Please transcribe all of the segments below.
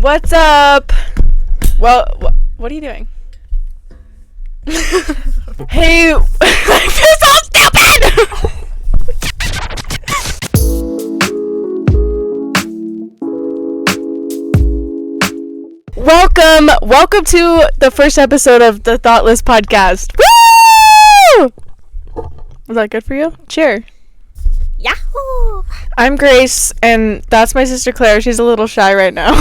What's up? Well, what are you doing? Hey, I feel so stupid! Welcome to the first episode of the THOUGHTLESS podcast. Woo! Was that good for you? Cheer. Yahoo! I'm Grace, and that's my sister Clara. She's a little shy right now.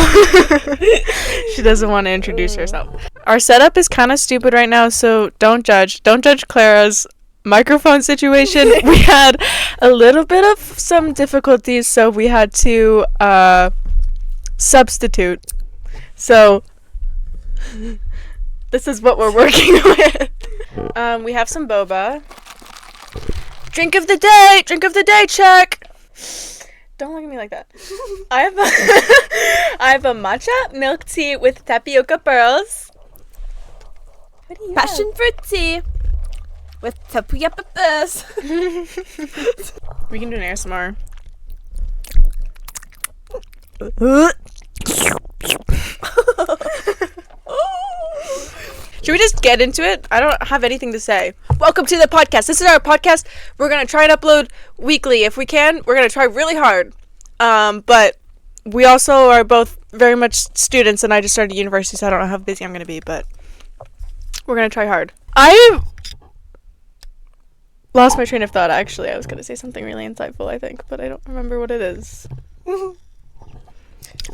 She doesn't want to introduce herself. Our setup is kind of stupid right now, so don't judge. Don't judge Clara's microphone situation. We had a little bit of some difficulties, so we had to substitute. So this is what we're working with. We have some boba. Drink of the day, check. Don't look at me like that. I have a matcha milk tea with tapioca pearls. What do you Passion fruit tea with tapioca pearls. We can do an ASMR. Should we just get into it? I don't have anything to say. Welcome to the podcast. This is our podcast. We're going to try and upload weekly. If we can, we're going to try really hard. But we also are both very much students, and I just started university, so I don't know how busy I'm going to be, but we're going to try hard. I lost my train of thought, actually. I was going to say something really insightful, I think, but I don't remember what it is.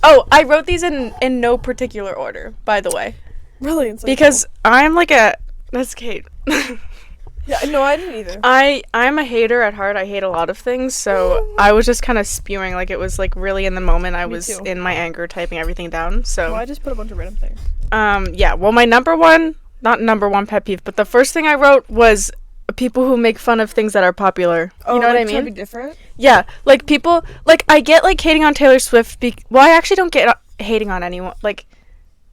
Oh, I wrote these in no particular order, by the way. Really insightful. Because I'm like that's Kate. Yeah, no, I didn't either. I'm a hater at heart. I hate a lot of things, so I was just kind of spewing, like it was like really in the moment. I was in my anger typing everything down. So well, I just put a bunch of random things. Yeah, well, my not number one pet peeve, but the first thing I wrote was people who make fun of things that are popular. Oh, you know what I try to mean? be different? Yeah, like people, like I get like hating on Taylor Swift. Well, I actually don't get hating on anyone. Like,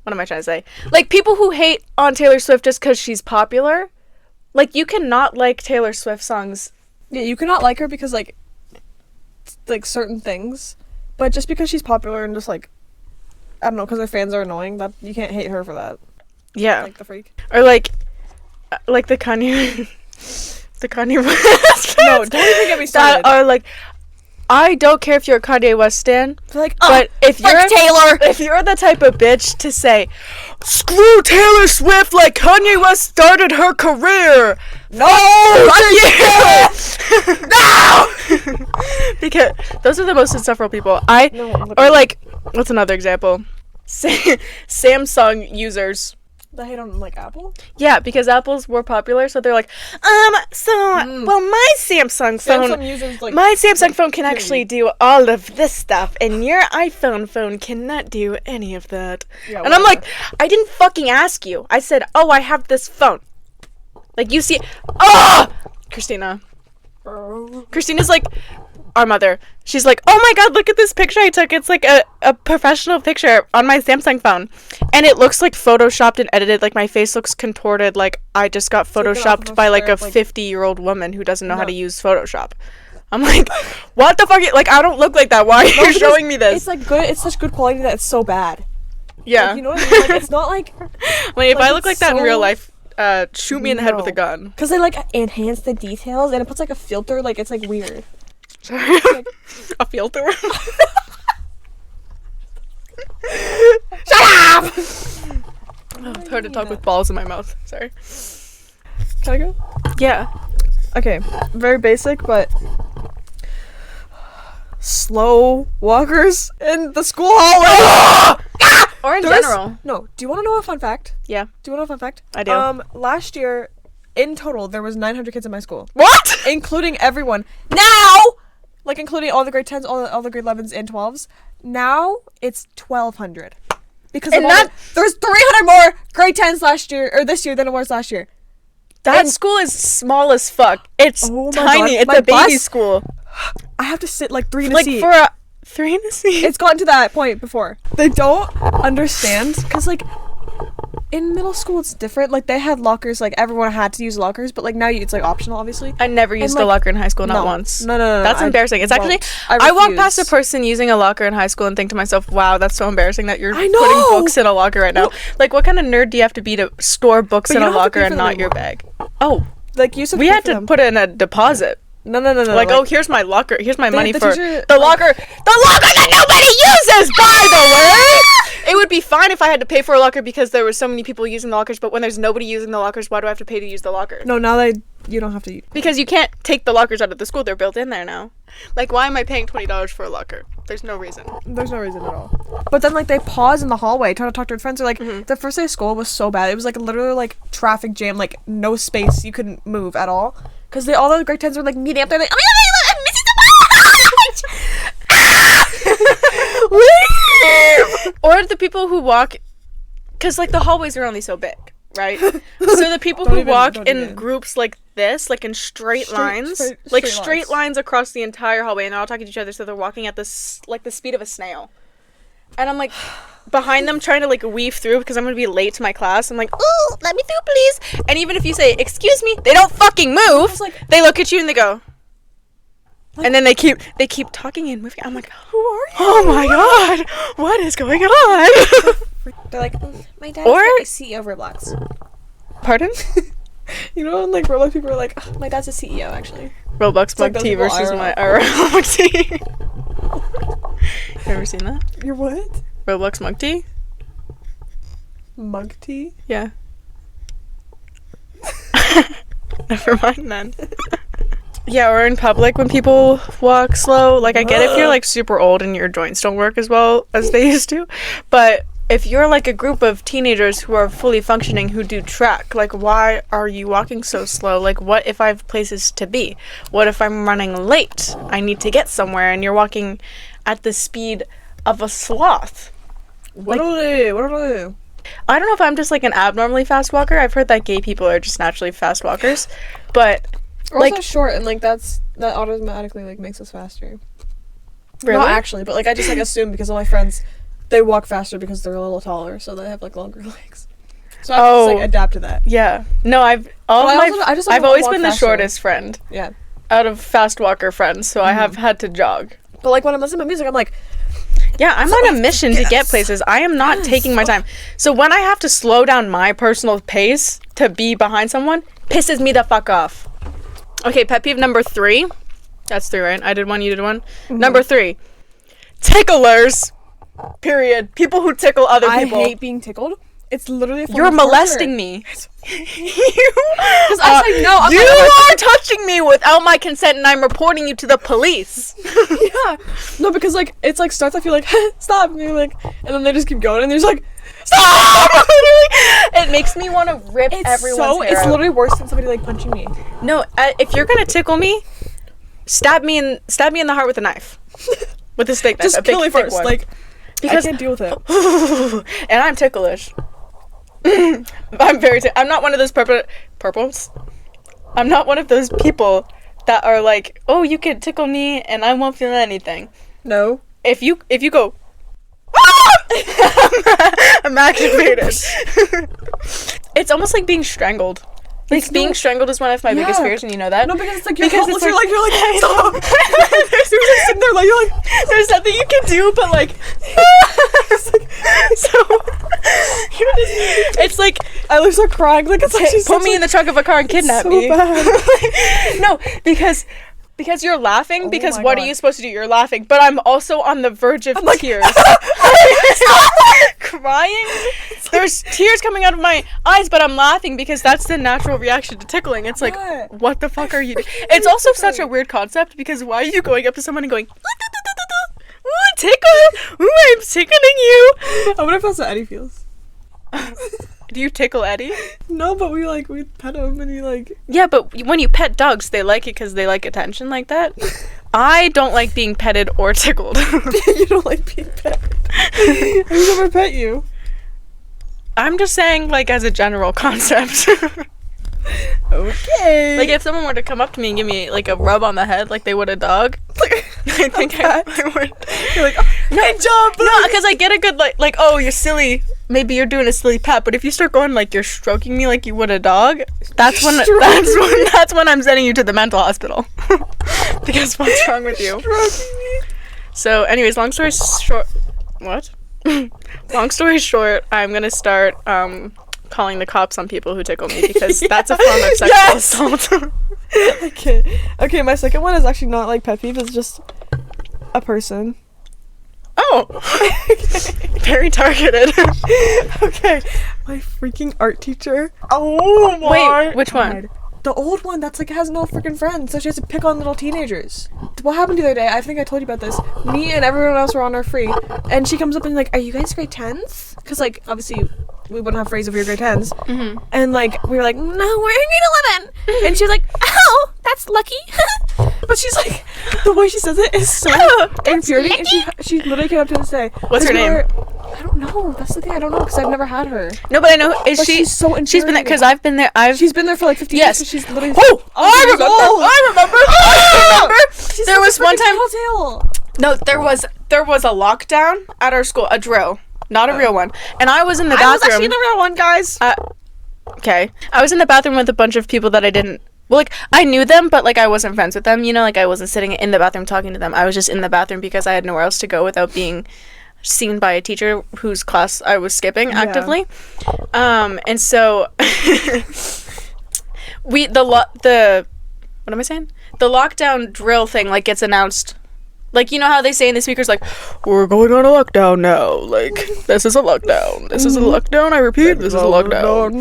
what am I trying to say? Like, people who hate on Taylor Swift just because she's popular. Like, you cannot like Taylor Swift songs. Yeah, you cannot like her because, like certain things. But just because she's popular and just, like, I don't know, because her fans are annoying, that you can't hate her for that. Yeah. Like the freak. Or, like the Kanye... the Kanye West fans. No, don't even get me started. That are, like... I don't care if you're a Kanye West stan, Like, but if you're Taylor, if you're the type of bitch to say, screw Taylor Swift like Kanye West started her career, no, no, because those are the most insufferable people. Or like, what's another example? Samsung users. They hate on, like, Apple? Yeah, because Apple's more popular, so they're like, well, my Samsung phone, users, like, my Samsung phone can actually do all of this stuff, and your iPhone phone cannot do any of that. Yeah, and I'm like, I didn't fucking ask you. I said, oh, I have this phone. Like, you see, Christina's like our mother. She's like, oh my god, look at this picture I took. It's like a professional picture on my Samsung phone. And it looks like photoshopped and edited. Like, my face looks contorted. Like, I just got photoshopped by like a 50-year-old woman who doesn't know how to use Photoshop. I'm like, what the fuck? Like, I don't look like that. Why are you showing me this? It's like good. It's such good quality that it's so bad. Yeah. Like, you know what I mean? Like, it's not like... Like, if I look it's like that in so- real life, shoot me in the head with a gun. Because they, like, enhance the details, and it puts, like, a filter. Like, it's, like, weird. Sorry. A filter. Shut up! It's hard to talk with balls in my mouth. Sorry. Can I go? Yeah. Okay. Very basic, but... slow walkers in the school hallway! Or in general. No. Do you want to know a fun fact? Yeah. Do you want to know a fun fact? I do. Last year, in total, there was 900 kids in my school. What? Including everyone. Now! Like, including all the grade 10s, all the grade 11s, and 12s. Now, it's 1,200. Because there was 300 more grade 10s last year, or this year, than it was last year. That school is small as fuck. It's Oh my tiny. God. It's My a baby bus- school. I have to sit, like, 3 in a Like, seat. for a 3 in a seat. It's gotten to that point before. They don't understand, because, like, in middle school it's different. Like they had lockers, like everyone had to use lockers, but like now it's like optional, obviously. I never used a locker in high school, not once. No. That's embarrassing. It's actually, I walk past a person using a locker in high school and think to myself, wow, that's so embarrassing that you're putting books in a locker right now. Like, what kind of nerd do you have to be to store books in a locker and not your bag? Oh, like we had to put in a deposit. No. Like, oh, here's my locker. Here's my money for the locker. The locker that nobody uses, by the way. It would be fine if I had to pay for a locker because there were so many people using the lockers. But when there's nobody using the lockers, why do I have to pay to use the locker? No, now you don't have to. Because you can't take the lockers out of the school. They're built in there now. Like, why am I paying $20 for a locker? There's no reason. There's no reason at all. But then, like, they pause in the hallway trying to talk to their friends. They're like, the first day of school was so bad. It was like literally like traffic jam, like no space. You couldn't move at all. Because all the grade 10s were like meeting up there, like, oh my god, I'm missing so much! Leave! Or the people who walk, because like the hallways are only so big, right? So the people who walk in groups like this, like in straight lines, straight lines across the entire hallway, and they're all talking to each other, so they're walking at the speed of a snail. And I'm like behind them trying to like weave through because I'm gonna be late to my class. I'm like, ooh, let me through, please. And even if you say, excuse me, they don't fucking move. Like, they look at you and they go, like, and then they keep talking and moving. I'm like, who are you? Oh my god, what is going on? They're like, my dad is the CEO of Roblox. Pardon? You know, and like Roblox people are like, oh, my dad's a CEO actually. Roblox Mug Tea versus my Roblox Tea. You ever seen that? Your what? Roblox Mug Tea? Mug tea? Yeah. Never mind then. Yeah, or in public when people walk slow. Like, I get if you're like super old and your joints don't work as well as they used to, but if you're like a group of teenagers who are fully functioning who do track, like, why are you walking so slow? Like, what if I have places to be? What if I'm running late? I need to get somewhere and you're walking at the speed of a sloth. What are they? I don't know if I'm just like an abnormally fast walker. I've heard that gay people are just naturally fast walkers, but we're like, also short, and like that automatically like makes us faster. Really? Not actually, but like I just like assume because all my friends, they walk faster because they're a little taller, so they have like longer legs. So I just like adapt to that. Yeah. No, I've always been the shortest friend. Yeah. Out of fast walker friends, so I have had to jog. But like when I'm listening to music, I'm like, yeah, I'm on a mission to get places. I am not taking my time. So when I have to slow down my personal pace to be behind someone, pisses me the fuck off. Okay, pet peeve number 3. That's 3, right? I did one, you did one. Number 3. Ticklers. Period. People who tickle other people. I hate being tickled. It's literally a form You're of molesting me. Because no, you are touching me without my consent, and I'm reporting you to the police. Yeah. No, because like it's like starts off, you're like stop, and you're like, and then they just keep going, and there's like stop. It makes me want to rip everyone's hair It's out. literally worse than somebody like punching me. No, if you're gonna tickle me, stab me in the heart with a knife, with a steak knife. Just kill me first, like, because I can't deal with it. And I'm ticklish. I'm very. I'm not one of those purples. I'm not one of those people that are like, oh, you can tickle me and I won't feel anything. No. If you go, I'm activated. It's almost like being strangled. Like, being strangled is one of my biggest fears, and you know that. No, because it's like you're helpless. You're like stop. You're just sitting there like you're like there's nothing you can do but like. So it's like I start crying. Like it's like put me in the trunk of a car and kidnap me. Bad. No, because you're laughing. Because what are you supposed to do? You're laughing, but I'm also on the verge of tears. Crying. There's tears coming out of my eyes, but I'm laughing because that's the natural reaction to tickling. It's like, what the fuck are you doing? It's also such a weird concept because why are you going up to someone and going, ooh, tickle, ooh, I'm tickling you? I wonder if that's how Eddie feels. Do you tickle Eddie? No, but we pet him and he like. Yeah, but when you pet dogs, they like it because they like attention like that. I don't like being petted or tickled. You don't like being petted? I've never pet you. I'm just saying, like, as a general concept. Okay. Like, if someone were to come up to me and give me, like, a rub on the head like they would a dog, I think I would. You're like, oh, good job, buddy. No, because I get a good, like, oh, you're silly. maybe you're doing a silly pat, but if you start going like you're stroking me like you would a dog, that's when I'm sending you to the mental hospital. Because what's wrong with you? So, anyways, long story short, I'm gonna start calling the cops on people who tickle me, because that's a form of sexual assault. Okay, my second one is actually not like pet peeve, it's just a person. Oh, very targeted. Okay, my freaking art teacher. Oh my Wait, which one? God. The old one that's like has no freaking friends, so she has to pick on little teenagers. What happened the other day? I think I told you about this. Me and everyone else were on our free, and she comes up and like, "Are you guys grade 10s?" Because like obviously we wouldn't have phrase if we were grade 10s. Mm-hmm. And like we were like, "No, we're in grade 11," and she was like, "Oh, that's lucky." But she's like, the way she says it is so infuriating. And she literally came up to us and say, "What's her name?" I don't know. That's the thing. I don't know because I've never had her. No, but I know. Is But she? she's so She's been there because I've been there. She's been there for like 15 Yes. years. So she's literally. Oh, I remember. She's There was one time. Tail. No, there was a lockdown at our school, a drill, not a real one, and I was in the bathroom. I was actually in the real one, guys. Okay, I was in the bathroom with a bunch of people that I didn't. Well, like, I knew them, but, like, I wasn't friends with them, you know? Like, I wasn't sitting in the bathroom talking to them. I was just in the bathroom because I had nowhere else to go without being seen by a teacher whose class I was skipping actively. And so, what am I saying? The lockdown drill thing, like, gets announced. Like, you know how they say in the speakers, like, we're going on a lockdown now. Like, this is a lockdown. This is a lockdown. I repeat, this is a lockdown.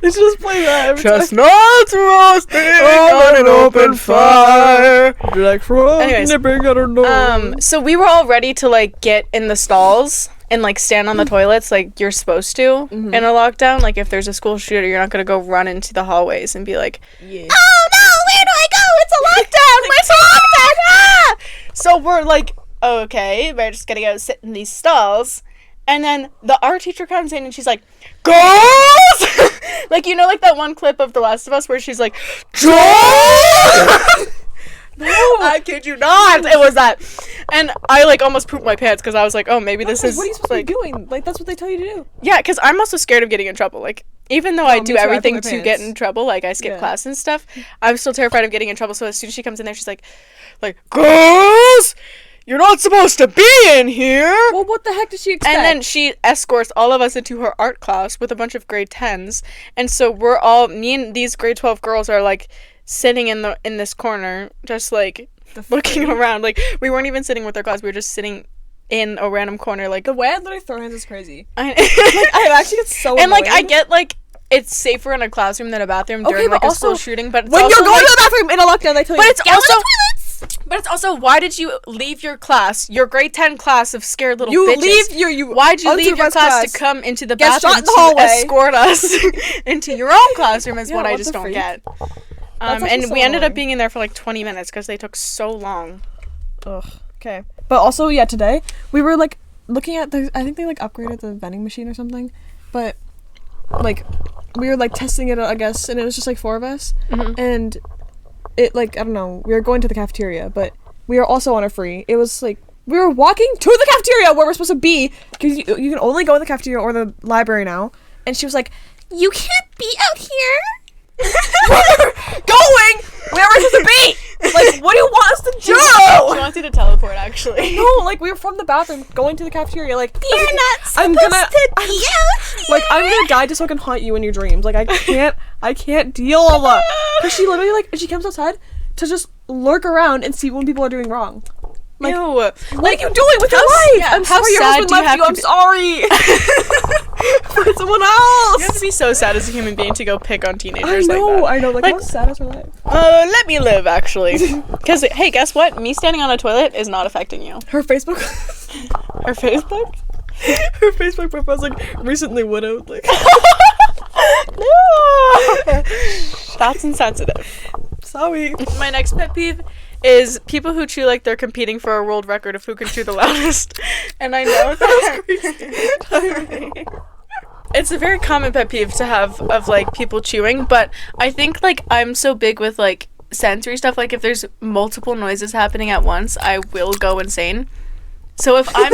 They should just play that every Chestnuts roasting on an open fire. like from Anyways, nipping at her nose. so we were all ready to like get in the stalls and like stand on the toilets like you're supposed to in a lockdown. Like if there's a school shooter, you're not gonna go run into the hallways and be like, oh no, where do I go? It's a lockdown. Where's the lockdown? Ah! So we're like, okay, we're just gonna go sit in these stalls. And then the art teacher comes in and she's like, girls! Like, you know, like that one clip of The Last of Us where she's like, girls! No, I kid you not. It was that. And I, like, almost pooped my pants because I was like, oh, maybe this is, what are you supposed like, to be doing? Like, that's what they tell you to do. Yeah, because I'm also scared of getting in trouble. Like, even though I do me too, I everything poop my to get pants. in trouble, like, I skip class and stuff, I'm still terrified of getting in trouble. So as soon as she comes in there, she's like, girls! You're not supposed to be in here! Well, what the heck does she expect? And then she escorts all of us into her art class with a bunch of grade 10s. And so we're all, me and these grade 12 girls are, like, sitting in this corner, just, like, looking around. Like, we weren't even sitting with our class. We were just sitting in a random corner, like... The way I literally throw hands is crazy. I actually get so And, like, annoying. I get, like... It's safer in a classroom than a bathroom during, like, a school shooting, but it's when also, you're going like, to the bathroom in a lockdown, they tell but you, it's also, why did you leave your class, your grade 10 class of scared little bitches? Why'd you leave your class to come into the bathroom to escort us into your own classroom is what I just don't get. And we ended up being in there for like 20 minutes because they took so long. Ugh. Okay. But also, yeah, today, we were, like, looking at I think they, like, upgraded the vending machine or something, but, like, we were, like, testing it out, I guess, and it was just, like, 4 of us, and it, like, I don't know, we were going to the cafeteria, but we were also on a free. It was, like, we were walking to the cafeteria where we're supposed to be, because you can only go in the cafeteria or the library now, and she was like, you can't be out here. We're going where we're supposed to be. Like, what do you want us to do? She wants you to teleport, actually. No, like, we were from the bathroom going to the cafeteria, like, You're not supposed to be out here. Like, I'm gonna die just so I can haunt you in your dreams. Like, I can't deal a lot. Because she literally, like, she comes outside to just lurk around and see when people are doing wrong. Like, Ew. what are you doing with your life? Yeah, I'm how sorry your sad husband do you left have you. to I'm be- sorry. For someone else. You have to be so sad as a human being to go pick on I teenagers know. like that. Like, how sad is her life? Let me live, actually. Because, hey, guess what? Me standing on a toilet is not affecting you. Her Facebook. Her Facebook? Her Facebook profile's, like, recently widowed. Like. No! That's insensitive. Sorry. My next pet peeve is people who chew like they're competing for a world record of who can chew the loudest. And I know that it's a very common pet peeve to have of like people chewing, but I think like I'm so big with like sensory stuff, like if there's multiple noises happening at once, I will go insane. So if I'm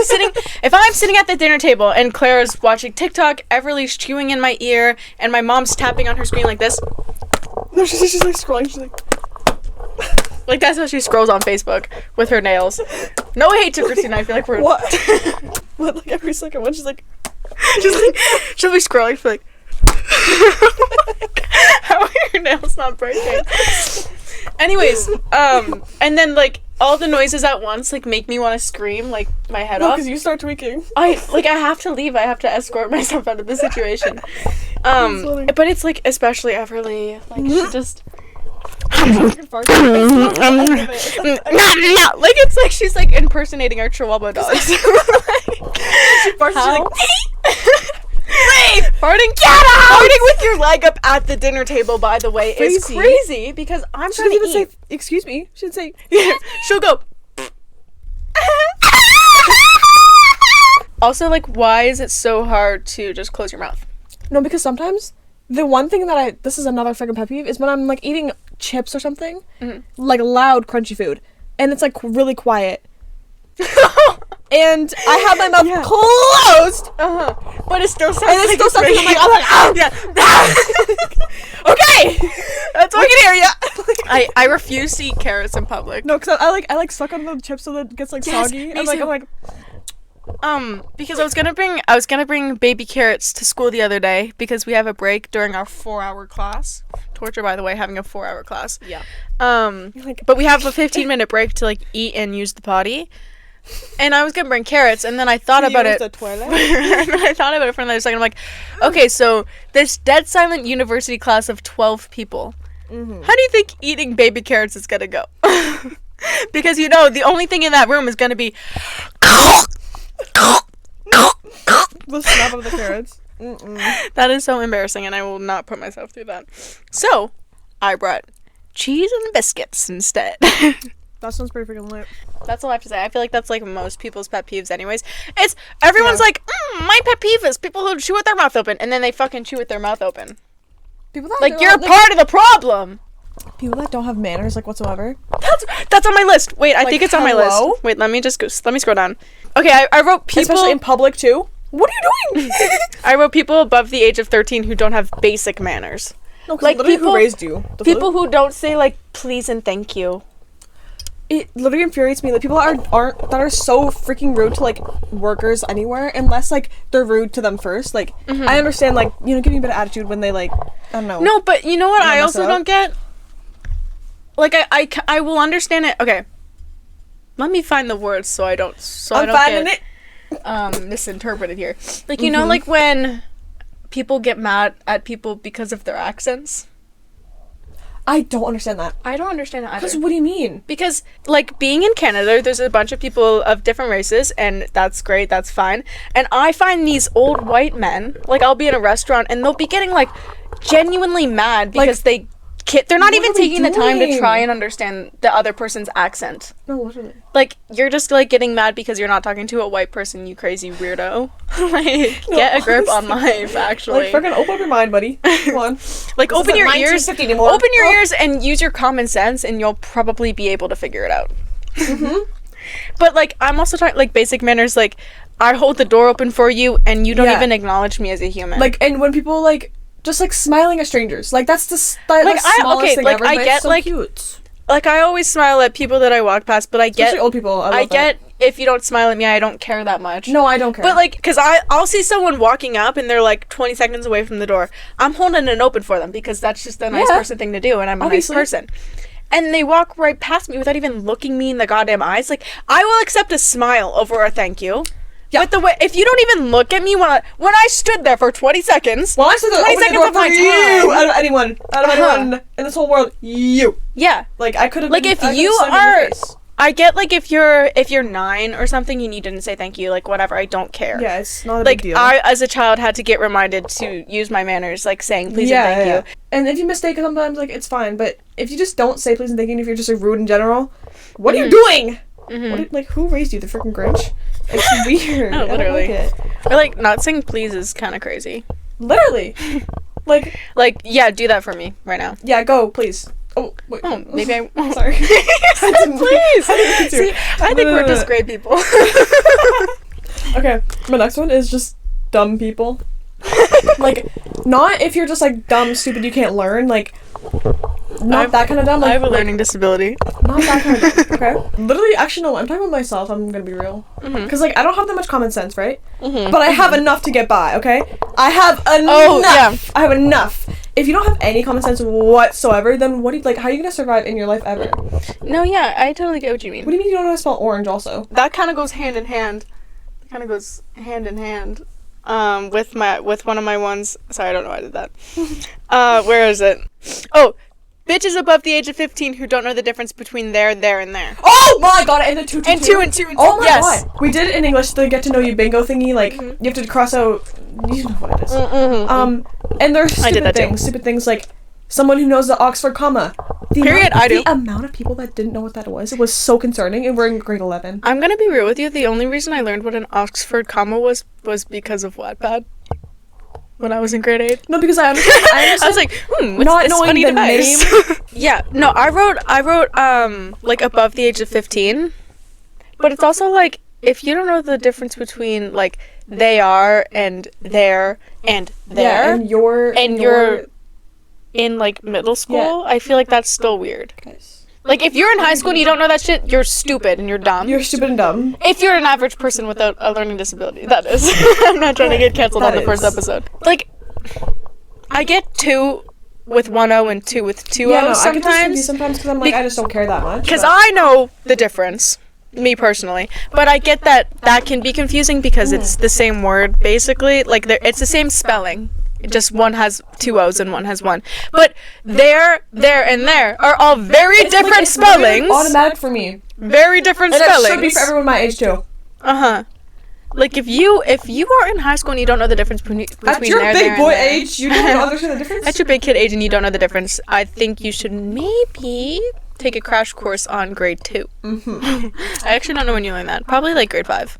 sitting at the dinner table and Clara's watching TikTok, Everly's chewing in my ear, and my mom's tapping on her screen like this. No, she's like scrolling. She's like, like that's how she scrolls on Facebook with her nails. No hate to Christina. I feel like we're what? What? Like every second one, she's like she'll be scrolling for like. How are your nails not breaking? Anyways, and then like all the noises at once like make me want to scream like my head off. because you start tweaking. I have to leave. I have to escort myself out of the situation. But it's like especially Everly, like she just. Like it's like she's like impersonating our Chihuahua dogs. She farts. She's like, Rafe! Farting, get out! Farting with your leg up at the dinner table, by the way, is crazy because I'm she trying to didn't even eat. say excuse me. She didn't say. She'll go. Also, like, why is it so hard to just close your mouth? No, because sometimes the one thing that this is another freaking pet peeve is when I'm like eating chips or something, like loud crunchy food, and it's like really quiet. And I have my mouth closed, but it still sounds. And it still sounds like I'm like, oh yeah. Okay, that's what I can hear ya. I refuse to eat carrots in public. No, because I like suck on the chips so that it gets like soggy. Me I'm like, too. I'm like, because I was gonna bring baby carrots to school the other day because we have a break during our 4-hour class. Torture, by the way, having a 4-hour class. Yeah. But we have a 15-minute break to like eat and use the potty. And I was gonna bring carrots, and then I thought about it. The toilet? And then I thought about it for another second. I'm like, okay, so this dead silent university class of 12 people. How do you think eating baby carrots is gonna go? Because the only thing in that room is gonna be the snap of the carrots. That is so embarrassing, and I will not put myself through that. So I brought cheese and biscuits instead. That sounds pretty freaking lit. That's all I have to say. I feel like that's like most people's pet peeves anyways. It's everyone's like, my pet peeve is people who chew with their mouth open, and then they fucking chew with their mouth open. People that Like, you're part of the problem. People that don't have manners like whatsoever. That's on my list. Wait, I think it's on my hello? list. Wait, let me scroll down. Okay, I wrote people Especially in public too. What are you doing? I wrote people above the age of 13 who don't have basic manners. No, like literally people who raised you. People who don't say like please and thank you. It literally infuriates me that people that are so freaking rude to like workers anywhere unless like they're rude to them first. Like I understand like giving a bit of attitude when they like I don't know. No, but you know what I also don't get? Like I will understand it. Okay. Let me find the words so I don't get misinterpreted here. Like like when people get mad at people because of their accents. I don't understand that. I don't understand that either. Because what do you mean? Because, like, being in Canada, there's a bunch of people of different races, and that's great, that's fine. And I find these old white men, like, I'll be in a restaurant, and they'll be getting, like, genuinely mad because they're not even taking the time to try and understand the other person's accent. No, literally. Like, you're just, like, getting mad because you're not talking to a white person, you crazy weirdo. Like, get a grip on life, actually. Like, freaking open up your mind, buddy. Come on. Like, open your ears. Open your ears and use your common sense, and you'll probably be able to figure it out. But, like, I'm also talking, like, basic manners, like, I hold the door open for you, and you don't even acknowledge me as a human. Like, and when people, like, just, like, smiling at strangers. Like, that's the smallest thing ever, I but get, it's so like, cute. Like, I always smile at people that I walk past, but I Especially old people. I get if you don't smile at me, I don't care that much. No, I don't care. But, like, because I'll see someone walking up, and they're, like, 20 seconds away from the door. I'm holding it open for them, because that's just a nice person thing to do, and I'm a nice person. And they walk right past me without even looking me in the goddamn eyes. Like, I will accept a smile over a thank you. Yeah. But the way, if you don't even look at me when I stood there for 20 seconds. Well, I stood there 20 seconds of my time. Out of anyone in this whole world, you. Yeah. Like, I could have. Like, if you are, I get, like, if you're 9 or something and you didn't say thank you, like, whatever, I don't care. Yeah, it's not a like, big deal. I, as a child, had to get reminded to use my manners, like, saying please and thank you. And if you mistake it sometimes, like, it's fine. But if you just don't say please and thank you, and if you're just, like, rude in general, what are you doing? Like, who raised you? The freaking Grinch? It's weird. No, literally. I don't like it. Or, like, not saying please is kind of crazy. Literally. Like, yeah, do that for me right now. Yeah, go, please. Oh, wait. Oh, maybe I. Sorry. Please. See, I think we're just great people. Okay, my next one is just dumb people. Like, not if you're just like dumb, stupid, you can't learn. Like, not that kind of dumb. Like, I have a learning disability. Not that kind of dumb. Okay. Literally, actually, no. I'm talking about myself. I'm gonna be real. Because like, I don't have that much common sense, right? But I have enough to get by. Okay. I have enough. Oh, yeah. I have enough. If you don't have any common sense whatsoever, then what do you like? How are you gonna survive in your life ever? No, yeah, I totally get what you mean. What do you mean you don't know how to spell orange? Also, that kind of goes hand in hand. Kind of goes hand in hand. With one of my ones. Sorry, I don't know why I did that. Where is it? Oh, bitches above the age of 15 who don't know the difference between there, and there. Oh my god! And the two. And two. Oh my yes. god! We did it in English. The get to know you bingo thingy. Like you have to cross out. You know what it is. And there's stupid things like someone who knows the Oxford comma. I do. The amount of people that didn't know what that was, it was so concerning, and we're in grade 11. I'm gonna be real with you. The only reason I learned what an Oxford comma was because of Wattpad. When I was in grade 8. No, because I understand. I was like, what's not this knowing funny the device? name. Yeah, no, I wrote like above the age of 15. But it's also like, if you don't know the difference between like they are and there and there, and you're in like middle school, I feel like that's still weird. Guys. Like, if you're in high school and you don't know that shit, you're stupid and you're dumb. You're stupid and dumb. If you're an average person without a learning disability, that is. I'm not trying to get canceled on the first episode. Like, I get 2 with 1 O and 2 with 2 O's sometimes. I get sometimes because I'm like, I just don't care that much. Because I know the difference, me personally. But I get that can be confusing because it's the same word, basically. Like, it's the same spelling. Just one has 2 O's and one has 1. But there, and there are all very different spellings. It's automatic for me. Very different spellings. It should be for everyone my age too. Like if you are in high school and you don't know the difference between at your there, big there, boy and there, age, you don't understand the difference. At your big kid age and you don't know the difference, I think you should maybe take a crash course on grade 2. I actually don't know when you learn that. Probably like grade 5.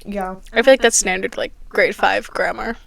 Yeah. I feel like that's standard like grade 5 grammar.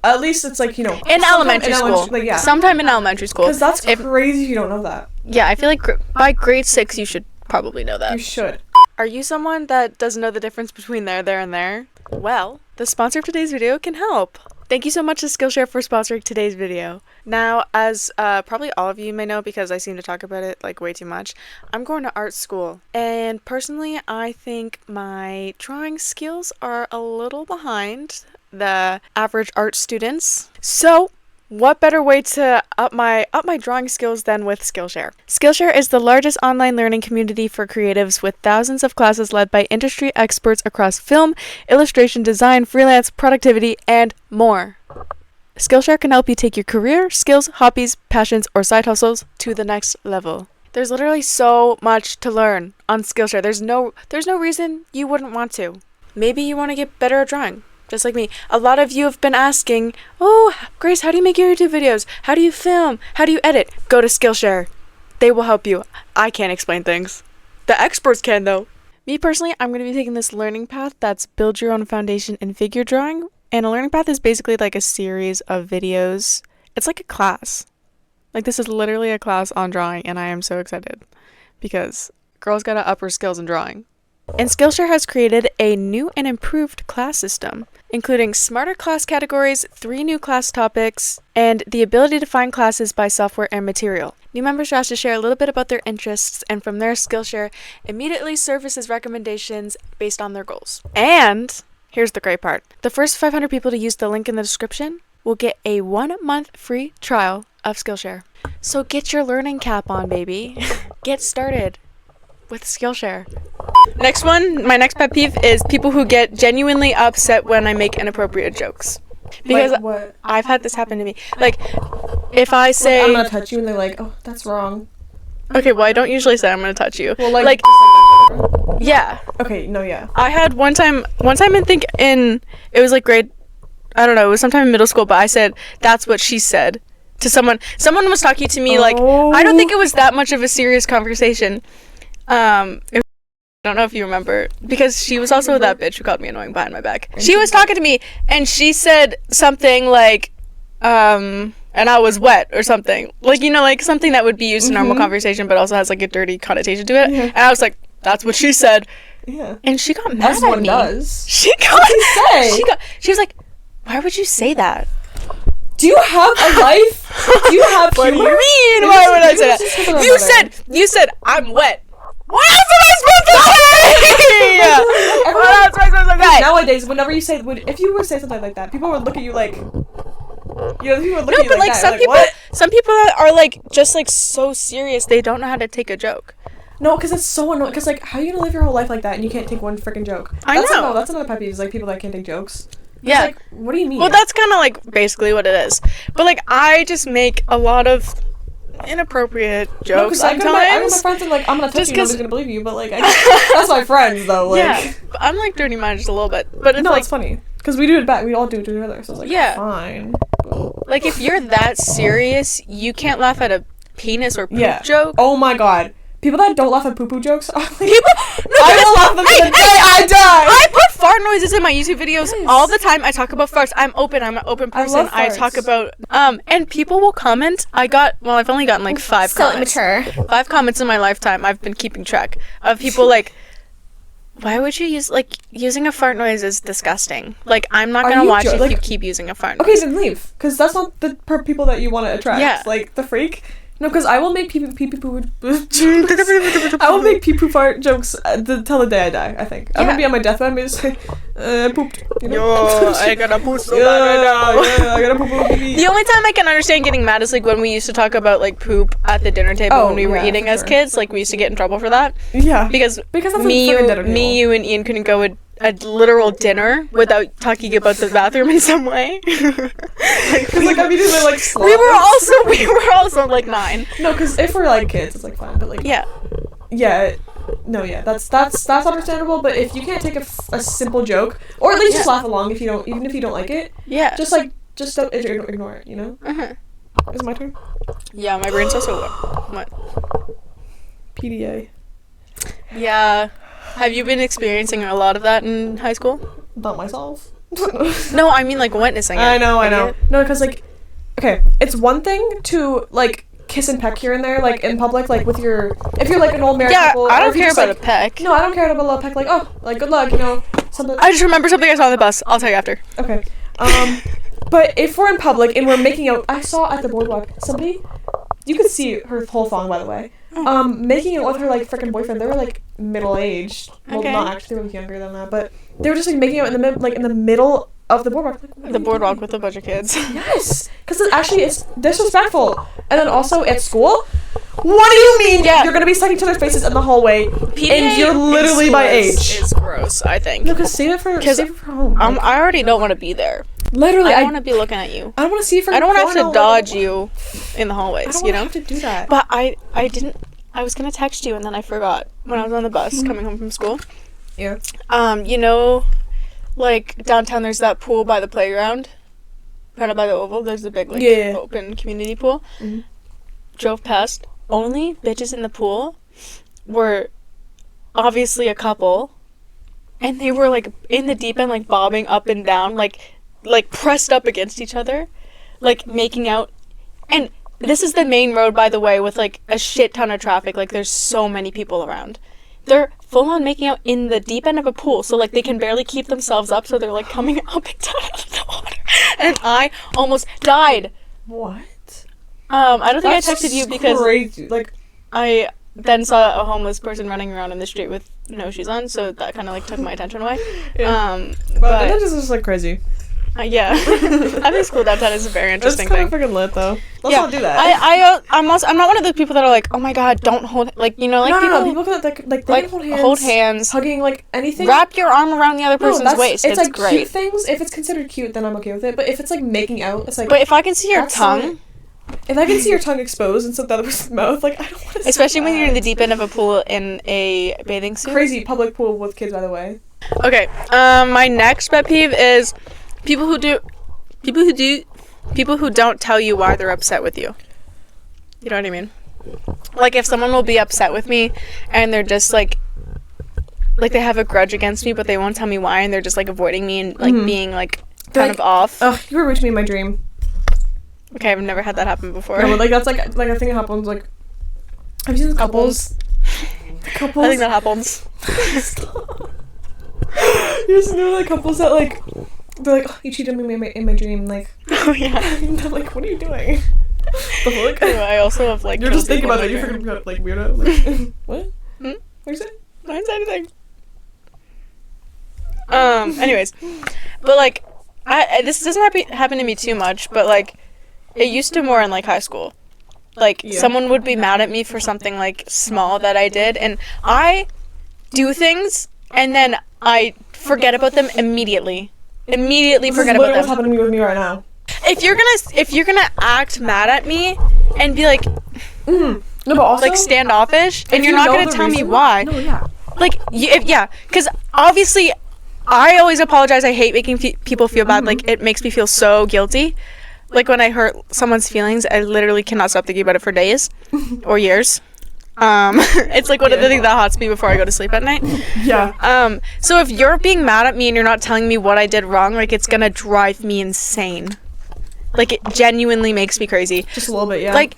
At least it's like, you know, in elementary school. Like, yeah. Sometime in elementary school. Because that's crazy if you don't know that. Yeah, I feel like by grade 6 you should probably know that. You should. Are you someone that doesn't know the difference between there, and there? Well, the sponsor of today's video can help. Thank you so much to Skillshare for sponsoring today's video. Now, as probably all of you may know because I seem to talk about it like way too much, I'm going to art school. And personally, I think my drawing skills are a little behind the average art students. So, what better way to up my drawing skills than with Skillshare? Skillshare is the largest online learning community for creatives with thousands of classes led by industry experts across film, illustration, design, freelance, productivity, and more. Skillshare can help you take your career, skills, hobbies, passions, or side hustles to the next level. There's literally so much to learn on Skillshare. There's no reason you wouldn't want to. Maybe you want to get better at drawing. Just like me. A lot of you have been asking, oh, Grace, how do you make your YouTube videos? How do you film? How do you edit? Go to Skillshare. They will help you. I can't explain things. The experts can, though. Me personally, I'm going to be taking this learning path that's build your own foundation in figure drawing. And a learning path is basically like a series of videos. It's like a class. Like, this is literally a class on drawing, and I am so excited. Because girls gotta up her skills in drawing. And Skillshare has created a new and improved class system, including smarter class categories, 3 new class topics, and the ability to find classes by software and material. New members are asked to share a little bit about their interests, and from there, Skillshare immediately surfaces recommendations based on their goals. And here's the great part. The first 500 people to use the link in the description will get a 1-month free trial of Skillshare. So get your learning cap on, baby. Get started with Skillshare. Next one, my next pet peeve is people who get genuinely upset when I make inappropriate jokes. Because like what? I've had this happen to me. Like, if I say... I'm gonna touch you, and they're like, oh, that's wrong. Okay, well, I don't usually say I'm gonna touch you. Well, like yeah. Okay, no, yeah. I had one time I think it was like grade, I don't know, it was sometime in middle school, but I said, that's what she said to someone. Someone was talking to me, like, I don't think it was that much of a serious conversation. I don't know if you remember, because she was also that bitch who called me annoying behind my back. She was talking to me, and she said something like, I and I was wet or something. Like, you know, like something that would be used in normal conversation but also has like a dirty connotation to it. And I was like, that's what she said. Yeah. And she got mad at me. Does. She was like, why would you say that? Do you have a life? Do you have What do you mean? Why would I say that? You said I'm wet. What else am I supposed to say? What else am I supposed to say? Nowadays, whenever you say, if you would say something like that, people would look at you like, people would look at you like that. Some people are like just like so serious they don't know how to take a joke. No, because it's so annoying. Because like, how are you gonna live your whole life like that and you can't take one freaking joke? I know. That's another pet peeve is like people that can't take jokes. Yeah. Like, what do you mean? Well, that's kind of like basically what it is. But like, I just make a lot of inappropriate jokes sometimes. I go to my friends and like, I'm gonna touch you, nobody's gonna believe you. But like, that's my friends though. Like, yeah, I'm like dirty minded just a little bit. But it's no, like, it's funny because we do it back. We all do it to each other. So it's like, yeah, fine. Like if you're that serious, you can't laugh at a penis or poop joke. Oh my god. People that don't laugh at poo-poo jokes are like, I will laugh at them to the day I die. I put fart noises in my YouTube videos all the time. I talk about farts. I'm an open person. I talk about and people will comment. I've only gotten like 5 comments. Mature. 5 comments in my lifetime. I've been keeping track of people like, why would you use, like, using a fart noise is disgusting. Like, I'm not gonna watch if you keep using a fart noise. Okay, then leave, because that's not the people that you want to attract. Yeah. Like, the freak. No, because I will make pee poo fart jokes till the day I die, I think. I'm gonna be on my deathbed and be just like, I pooped. You know? Yo, I gotta poop so bad right now. Yeah, I gotta poop. The only time I can understand getting mad is like when we used to talk about like poop at the dinner table when we were eating as kids. Like we used to get in trouble for that. Yeah. Because that's me, you, and Ian couldn't go with a literal dinner without talking about the bathroom in some way. Like I'm eating like sloth. We were also like 9. No, because if we're like kids, it's like fine, but like that's understandable. But if you can't take a simple joke, or at least just laugh along if you don't, even if you don't like it, just don't ignore it. You know. Is it my turn? Yeah, my brain's also what? PDA. Yeah. Have you been experiencing a lot of that in high school? Not myself. No, I mean like witnessing it. I know. No, because like, okay, it's one thing to like kiss and peck here and there, like in public, like with your, if you're like an old married couple. I don't care about a peck. No, I don't care about a little peck. Like, oh, like good luck, you know, something. I just remember something I saw on the bus. I'll tell you after. Okay. But if we're in public and we're making out, I saw at the boardwalk somebody. You could see her whole thong, by the way. Making out with her like freaking boyfriend. They were like middle-aged. Well, not actually. They were younger than that, but they were just like making out in the middle of the boardwalk. Like, the boardwalk with a bunch of kids. Yes, because it's disrespectful. And then also at school, what do you mean? Yeah. You're gonna be sucking each other's faces in the hallway, and you're literally my age. It's gross. I think. No, because save it for home. I already don't want to be there. Literally, I don't want to be looking at you. I don't want to see it. I don't want to have to dodge you in the hallways. I don't have to do that. But I didn't. I was gonna text you and then I forgot when I was on the bus coming home from school. Yeah. You know, like downtown, there's that pool by the playground, kind of by the oval. There's a big open community pool. Mm-hmm. Drove past. Only bitches in the pool were obviously a couple, and they were like in the deep end, like bobbing up and down, like pressed up against each other, like making out. And this is the main road, by the way, with like a shit ton of traffic. Like there's so many people around. They're full on making out in the deep end of a pool, so like they can barely keep themselves up, so they're like coming up and down out of the water. And I almost died. What? I don't think I texted you because crazy. Like I then saw a homeless person running around in the street with no shoes on, so that kind of like took my attention away. Yeah. But that just like crazy. Yeah. Having school downtown is a very interesting thing. It's kind of freaking lit, though. Let's not do that. I'm not one of the people that are like, oh my god, don't hold, like, you know, like no. People can they can hold hands, hugging, like anything. Wrap your arm around the other person's waist. It's like great. Cute things. If it's considered cute, then I'm okay with it. But if it's like making out, it's like. But if I can see your tongue. If I can see your tongue exposed and the other person's mouth, like, I don't want to see especially when you're in the deep end of a pool in a bathing suit. Crazy public pool with kids, by the way. Okay. My next pet peeve is people who don't tell you why they're upset with you. You know what I mean? Like, if someone will be upset with me and they're just like they have a grudge against me, but they won't tell me why, and they're just like avoiding me and like being like kind of off. Oh, you were reaching me in my dream. Okay, I've never had that happen before. No, but like that's like I think it happens like. Have you seen Couples. I think that happens. You just know like couples that like they're like, oh, you cheated on me in my dream, like. Oh yeah. And I'm like, what are you doing? The fuck? Anyway, I also have like. You're just thinking about it. You're freaking out, like weirdo. Like, what? What you say? I didn't say anything. Anyways, but like, this doesn't happen to me too much, but like, it used to more in like high school. Like, someone would be mad at me for something like small that I did, and I do things, and then I forget about them immediately. Immediately forget about them. What's happening with me right now? If you're gonna act mad at me and be like, no, but also like standoffish, and you're not gonna tell me why. No, yeah. Like, because obviously, I always apologize. I hate making people feel bad. Like, it makes me feel so guilty. Like, when I hurt someone's feelings, I literally cannot stop thinking about it for days or years. It's like one of the things that haunts me before I go to sleep at night. Yeah. So if you're being mad at me and you're not telling me what I did wrong, like, it's gonna drive me insane. Like, it genuinely makes me crazy. Just a little bit, yeah. Like,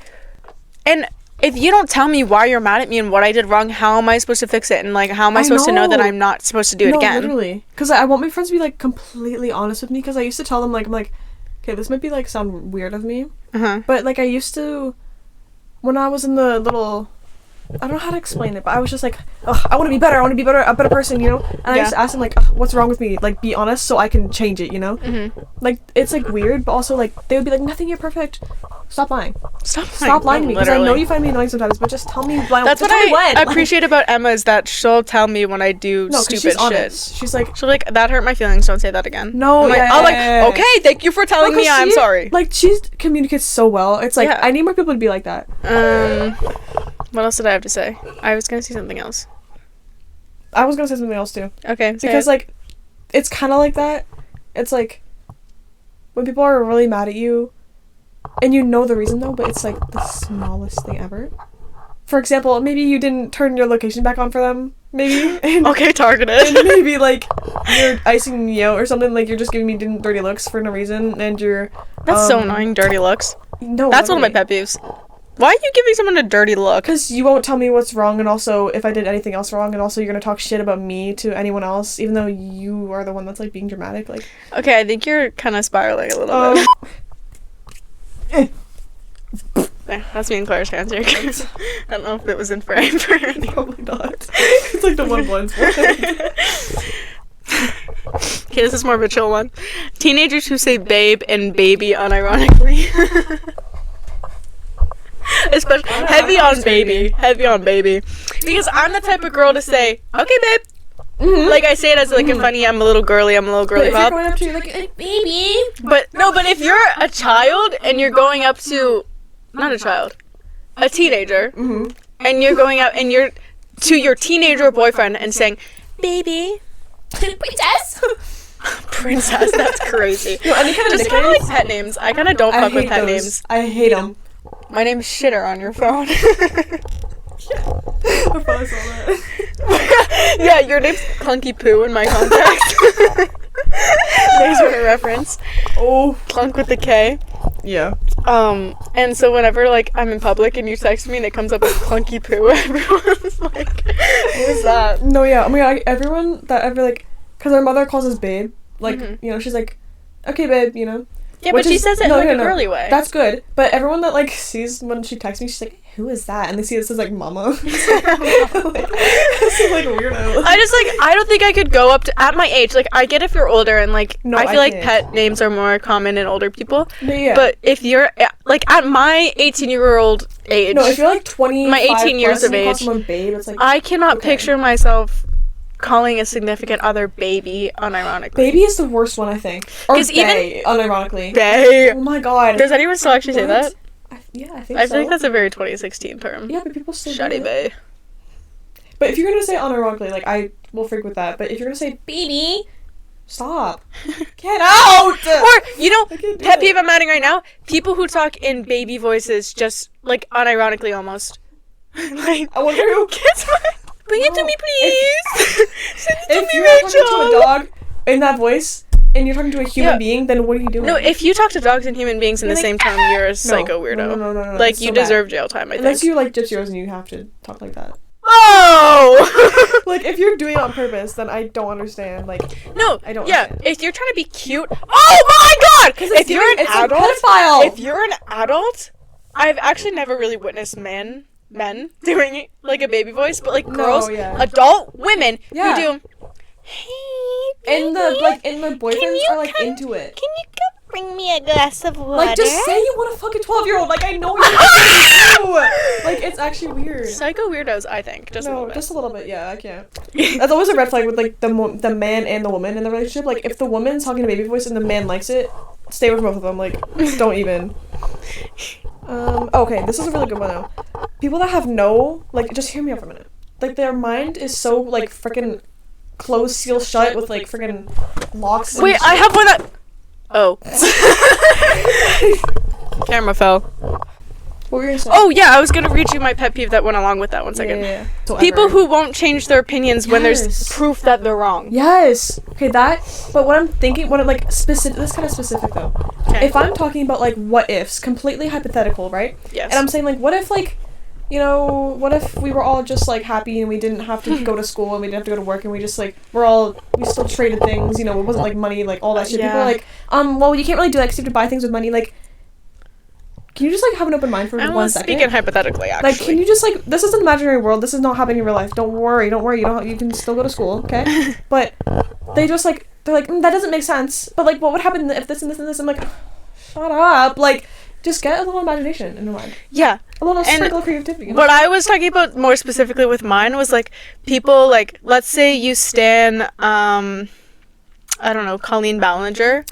and if you don't tell me why you're mad at me and what I did wrong, how am I supposed to fix it? And, like, how am I supposed to know that I'm not supposed to do it again? Literally. Because I want my friends to be, like, completely honest with me. Because I used to tell them, like, I'm like, okay, this might be, like, sound weird of me. But, like, I used to, when I was in the little, I don't know how to explain it, but I was just like, ugh, I want to be better. I want to be a better person, you know? And I used to ask them, like, what's wrong with me? Like, be honest so I can change it, you know? Like, it's, like, weird, but also, like, they would be like, nothing, you're perfect. Stop lying. Stop lying to me. Because I know you find me annoying sometimes, but just tell me when. That's what I appreciate about Emma, is that she'll tell me when I do stupid she's shit. Honest. She's like, that hurt my feelings, don't say that again. No, I'm like, okay, thank you for telling me, I'm sorry. Like, she communicates so well. It's like, I need more people to be like that. What else did I have to say? I was gonna say something else. I was gonna say something else too. Okay. Because, like, it's kind of like that. It's like, when people are really mad at you, and you know the reason though, but it's like the smallest thing ever. For example, maybe you didn't turn your location back on for them, maybe. And, okay, targeted. And maybe, like, you're icing me out or something, like, you're just giving me dirty looks for no reason, and you're... That's so annoying, dirty looks. No, that's one of my pet peeves. Why are you giving someone a dirty look? Because you won't tell me what's wrong, and also if I did anything else wrong, and also you're gonna talk shit about me to anyone else, even though you are the one that's, like, being dramatic, like... Okay, I think you're kind of spiraling a little bit. That's me and Clara's hands here. I don't know if it was in frame for anything. Probably not. It's like the one blind spot. Okay, this is more of a chill one. Teenagers who say babe and baby unironically. Especially heavy on baby. Because I'm the type of girl to say, okay, babe. Like, I say it as, like, a funny, I'm a little girly pop. But if you're going up to, like, baby. But if you're a child and you're going up to, not a child, a teenager, and you're going up and you're to your teenager boyfriend and saying, baby, princess, that's crazy. No, any kind of just kind of like pet names. I kind of don't fuck with pet names. I hate them. My name's Shitter on your phone. I probably saw that. Yeah, your name's Clunky Poo in my contacts. There's a reference. Oh. Clunk with the K. Yeah. And so whenever, like, I'm in public and you text me and it comes up as Clunky Poo, everyone's like, who's that? No, yeah. Oh my god, everyone that ever, like, because our mother calls us babe. Like, you know, she's like, okay, babe, you know. Yeah, but she says it in, like, a girly way. That's good. But everyone that, like, sees when she texts me, she's like, who is that? And they see it says, like, mama. This is, like, weirdo. I don't think I could go up to, at my age, like, I get if you're older and, like, I feel like pet names are more common in older people. Yeah. But if you're, like, at my 18-year-old age. No, if you're, like, 20, my 18 years of age. Call someone babe, it's like, I cannot picture myself calling a significant other baby unironically. Baby is the worst one, I think. Or bae, unironically. Bae. Oh my god. Does anyone still actually say that? Yeah, I think so. I feel like that's a very 2016 term. Yeah, but people still Shutty bae. But if you're gonna say unironically, like, I will freak with that. But if you're gonna say baby, stop. Get out! Or, you know, pet peeve I'm adding right now, people who talk in baby voices just, like, unironically almost. Like, I wonder who gets my... Bring it to me, please. Send it to me, If you're Rachel. talking to a dog in that voice, and you're talking to a human being, then what are you doing? No, if you talk to dogs and human beings in the same tone, you're a psycho weirdo. No. Like, you deserve jail time, I think. Unless you, like, Gypsy Rose and you have to talk like that. Oh! Like, if you're doing it on purpose, then I don't understand. Like, no, I don't understand. If you're trying to be cute... Oh my god! If you're an adult... If you're an adult... I've actually never really witnessed men doing, like, a baby voice, but, like, girls, adult women who do... Hey, and the boyfriends are like into it. Can you come bring me a glass of water? Like, just say you want to fuck a 12-year-old. Like, I know you do. Like, it's actually weird. Psycho weirdos, I think. Just a little bit. Just a little bit. Yeah, I can't. That's always a red flag with like the man and the woman in the relationship. Like, if the woman's talking to baby voice and the man likes it, stay with both of them. Like, don't even. Okay, this is a really good one though. People that have just hear me out for a minute. Like, their mind is so like freaking closed, seal shut with like freaking locks. Wait, I have one that. Oh. Camera fell. What were you gonna say? Oh yeah, I was gonna read you my pet peeve that went along with that. 1 second. Yeah. People who won't change their opinions when there's proof that they're wrong. Yes. Okay, that. But what I'm thinking, like specific. This kind of specific though. Okay. If I'm talking about like what ifs, completely hypothetical, right? Yes. And I'm saying like, what if like, you know, what if we were all just like happy and we didn't have to go to school and we didn't have to go to work and we just like we still traded things, you know, it wasn't like money, like all that shit. People are like, well, you can't really do that because you have to buy things with money. Like, can you just like have an open mind for 1 second? Speaking hypothetically, actually. Like, can you just like, this is an imaginary world. This is not happening in real life. Don't worry. You can still go to school, okay? But they just like, they're like, that doesn't make sense. But like, what would happen if this and this and this? I'm like, shut up. Like, just get a little imagination in your mind. Yeah. A little sprinkle of creativity. You know? What I was talking about more specifically with mine was like people like, let's say you stan I don't know, Colleen Ballinger,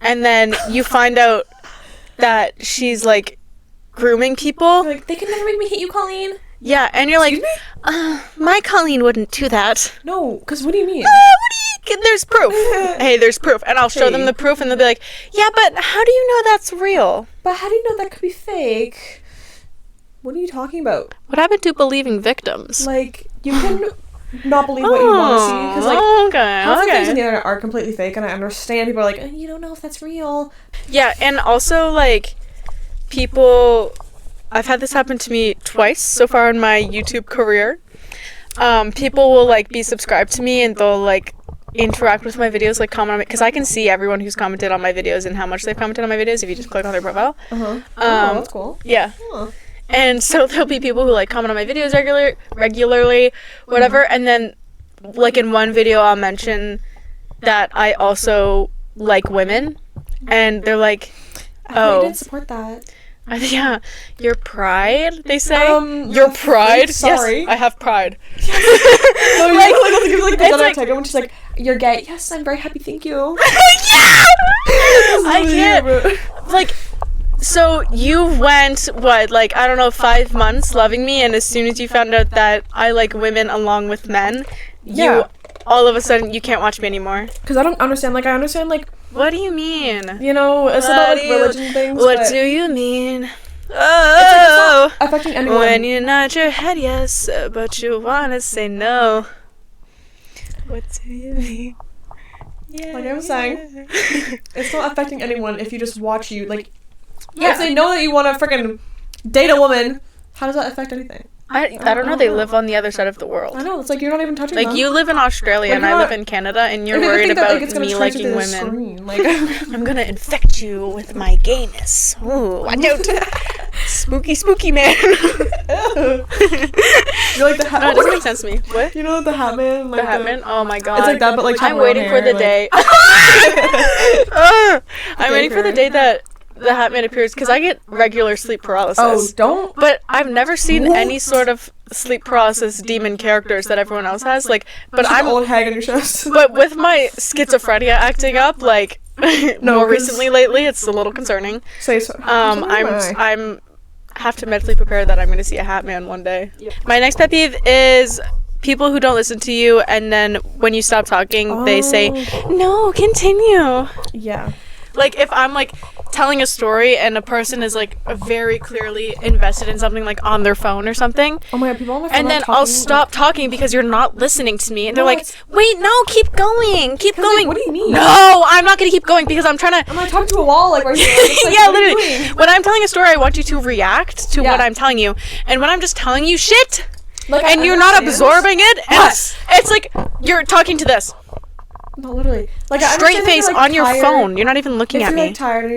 and then you find out that she's like grooming people. You're like, they can never make me hate you, Colleen. Yeah, and you're like, my Colleen wouldn't do that. No, because what do you mean? There's proof. Hey, there's proof. And I'll show them the proof and they'll be like, yeah, but how do you know that's real? But how do you know that could be fake? What are you talking about? What happened to believing victims? Like, you can not believe what you want to see. Because, like, half the things on the internet are completely fake. And I understand people are like, you don't know if that's real. Yeah, and also, like, people... I've had this happen to me twice so far in my YouTube career. People will, like, be subscribed to me and they'll, like, interact with my videos, like, comment on it, because I can see everyone who's commented on my videos and how much they've commented on my videos if you just click on their profile. That's cool. Yeah. And so there'll be people who, like, comment on my videos regularly, whatever, and then, like, in one video I'll mention that I also like women, and they're like, I didn't support that. Yeah, your pride, they say. Your pride? Sorry. Yes, I have pride. No, you like Tiger when she's like, you're gay. Yes, I'm very happy, thank you. Yeah! I can't. Like, so you went, what, like, I don't know, 5 months loving me, and as soon as you found out that I like women along with men, you, all of a sudden, you can't watch me anymore. Because I don't understand, like, what do you mean? You know, it's about like religion things. What do you mean? Oh, it's not affecting anyone. When you nod your head yes, but you wanna say no. What do you mean? Yeah. Like I was saying, it's not affecting anyone if you just watch you. Like, if they know that you want to freaking date a woman, how does that affect anything? I don't know. They live on the other side of the world. I know. It's like you're not even touching them. Like, you live in Australia and I live in Canada, and you're worried about me liking women. Like, I'm gonna infect you with my gayness. Ooh, watch out. Spooky man. You like the hat? No, it doesn't make sense to me. What? You know the hat man? Like the hat man? Oh my god. It's like that, but like I'm waiting for the day. I'm waiting for the day that the hat man appears, because I get regular sleep paralysis. Oh, don't? But I've never seen any sort of sleep paralysis demon characters that everyone else has. Like, but I'm an old hag on your chest. But with my schizophrenia acting up, like, more recently lately, it's a little concerning. Say so. I'm have to mentally prepare that I'm going to see a hat man one day. Yep. My next pet peeve is people who don't listen to you, and then when you stop talking, they say, "No, continue." Yeah. Like, if I'm, like, telling a story and a person is, like, very clearly invested in something, like, on their phone or something. Oh my god, people on their phone And then talking, I'll stop talking because you're not listening to me. And they're No, like, wait, no, keep going. Keep going. What do you mean? No, I'm not going to keep going because I'm trying to... I'm like talking to a wall, like, right here. Like, yeah, what are you literally. doing? When I'm telling a story, I want you to react to what I'm telling you. And when I'm just telling you shit, Like, and you're not absorbing it, it's like you're talking to this. No, literally. Like, Straight face on your phone. You're not even looking at me. If you're, like, tired and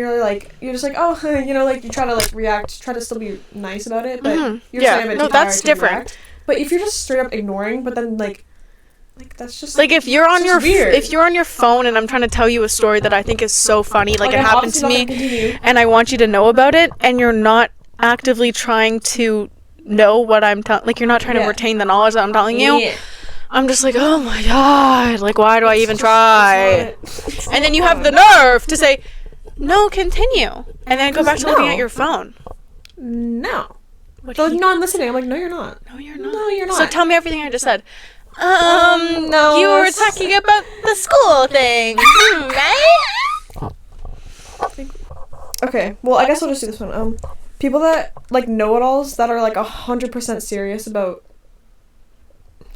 you're just like, oh, you know, like, you try to, like, react, try to still be nice about it, but you're saying a bit too that's tired to different. react. But if you're just straight up ignoring, but then, like that's just... Like, if you're on weird. if you're on your phone and I'm trying to tell you a story that I think is so funny, like, it happened to me, and I want you to know about it, and you're not actively trying to know what I'm telling, like, you're not trying to retain the knowledge that I'm telling you, I'm just like, oh my god, like, why do I even try? And then you have the nerve to say, no, continue, and then go back to looking at your phone. No. So no, I'm listening. I'm like, no, you're not. No, you're not. No, you're not. So tell me everything I just said. No. You were talking about the school thing, right? Okay, well, I guess I'll just do this one. People that, like, know-it-alls that are, like, 100% serious about...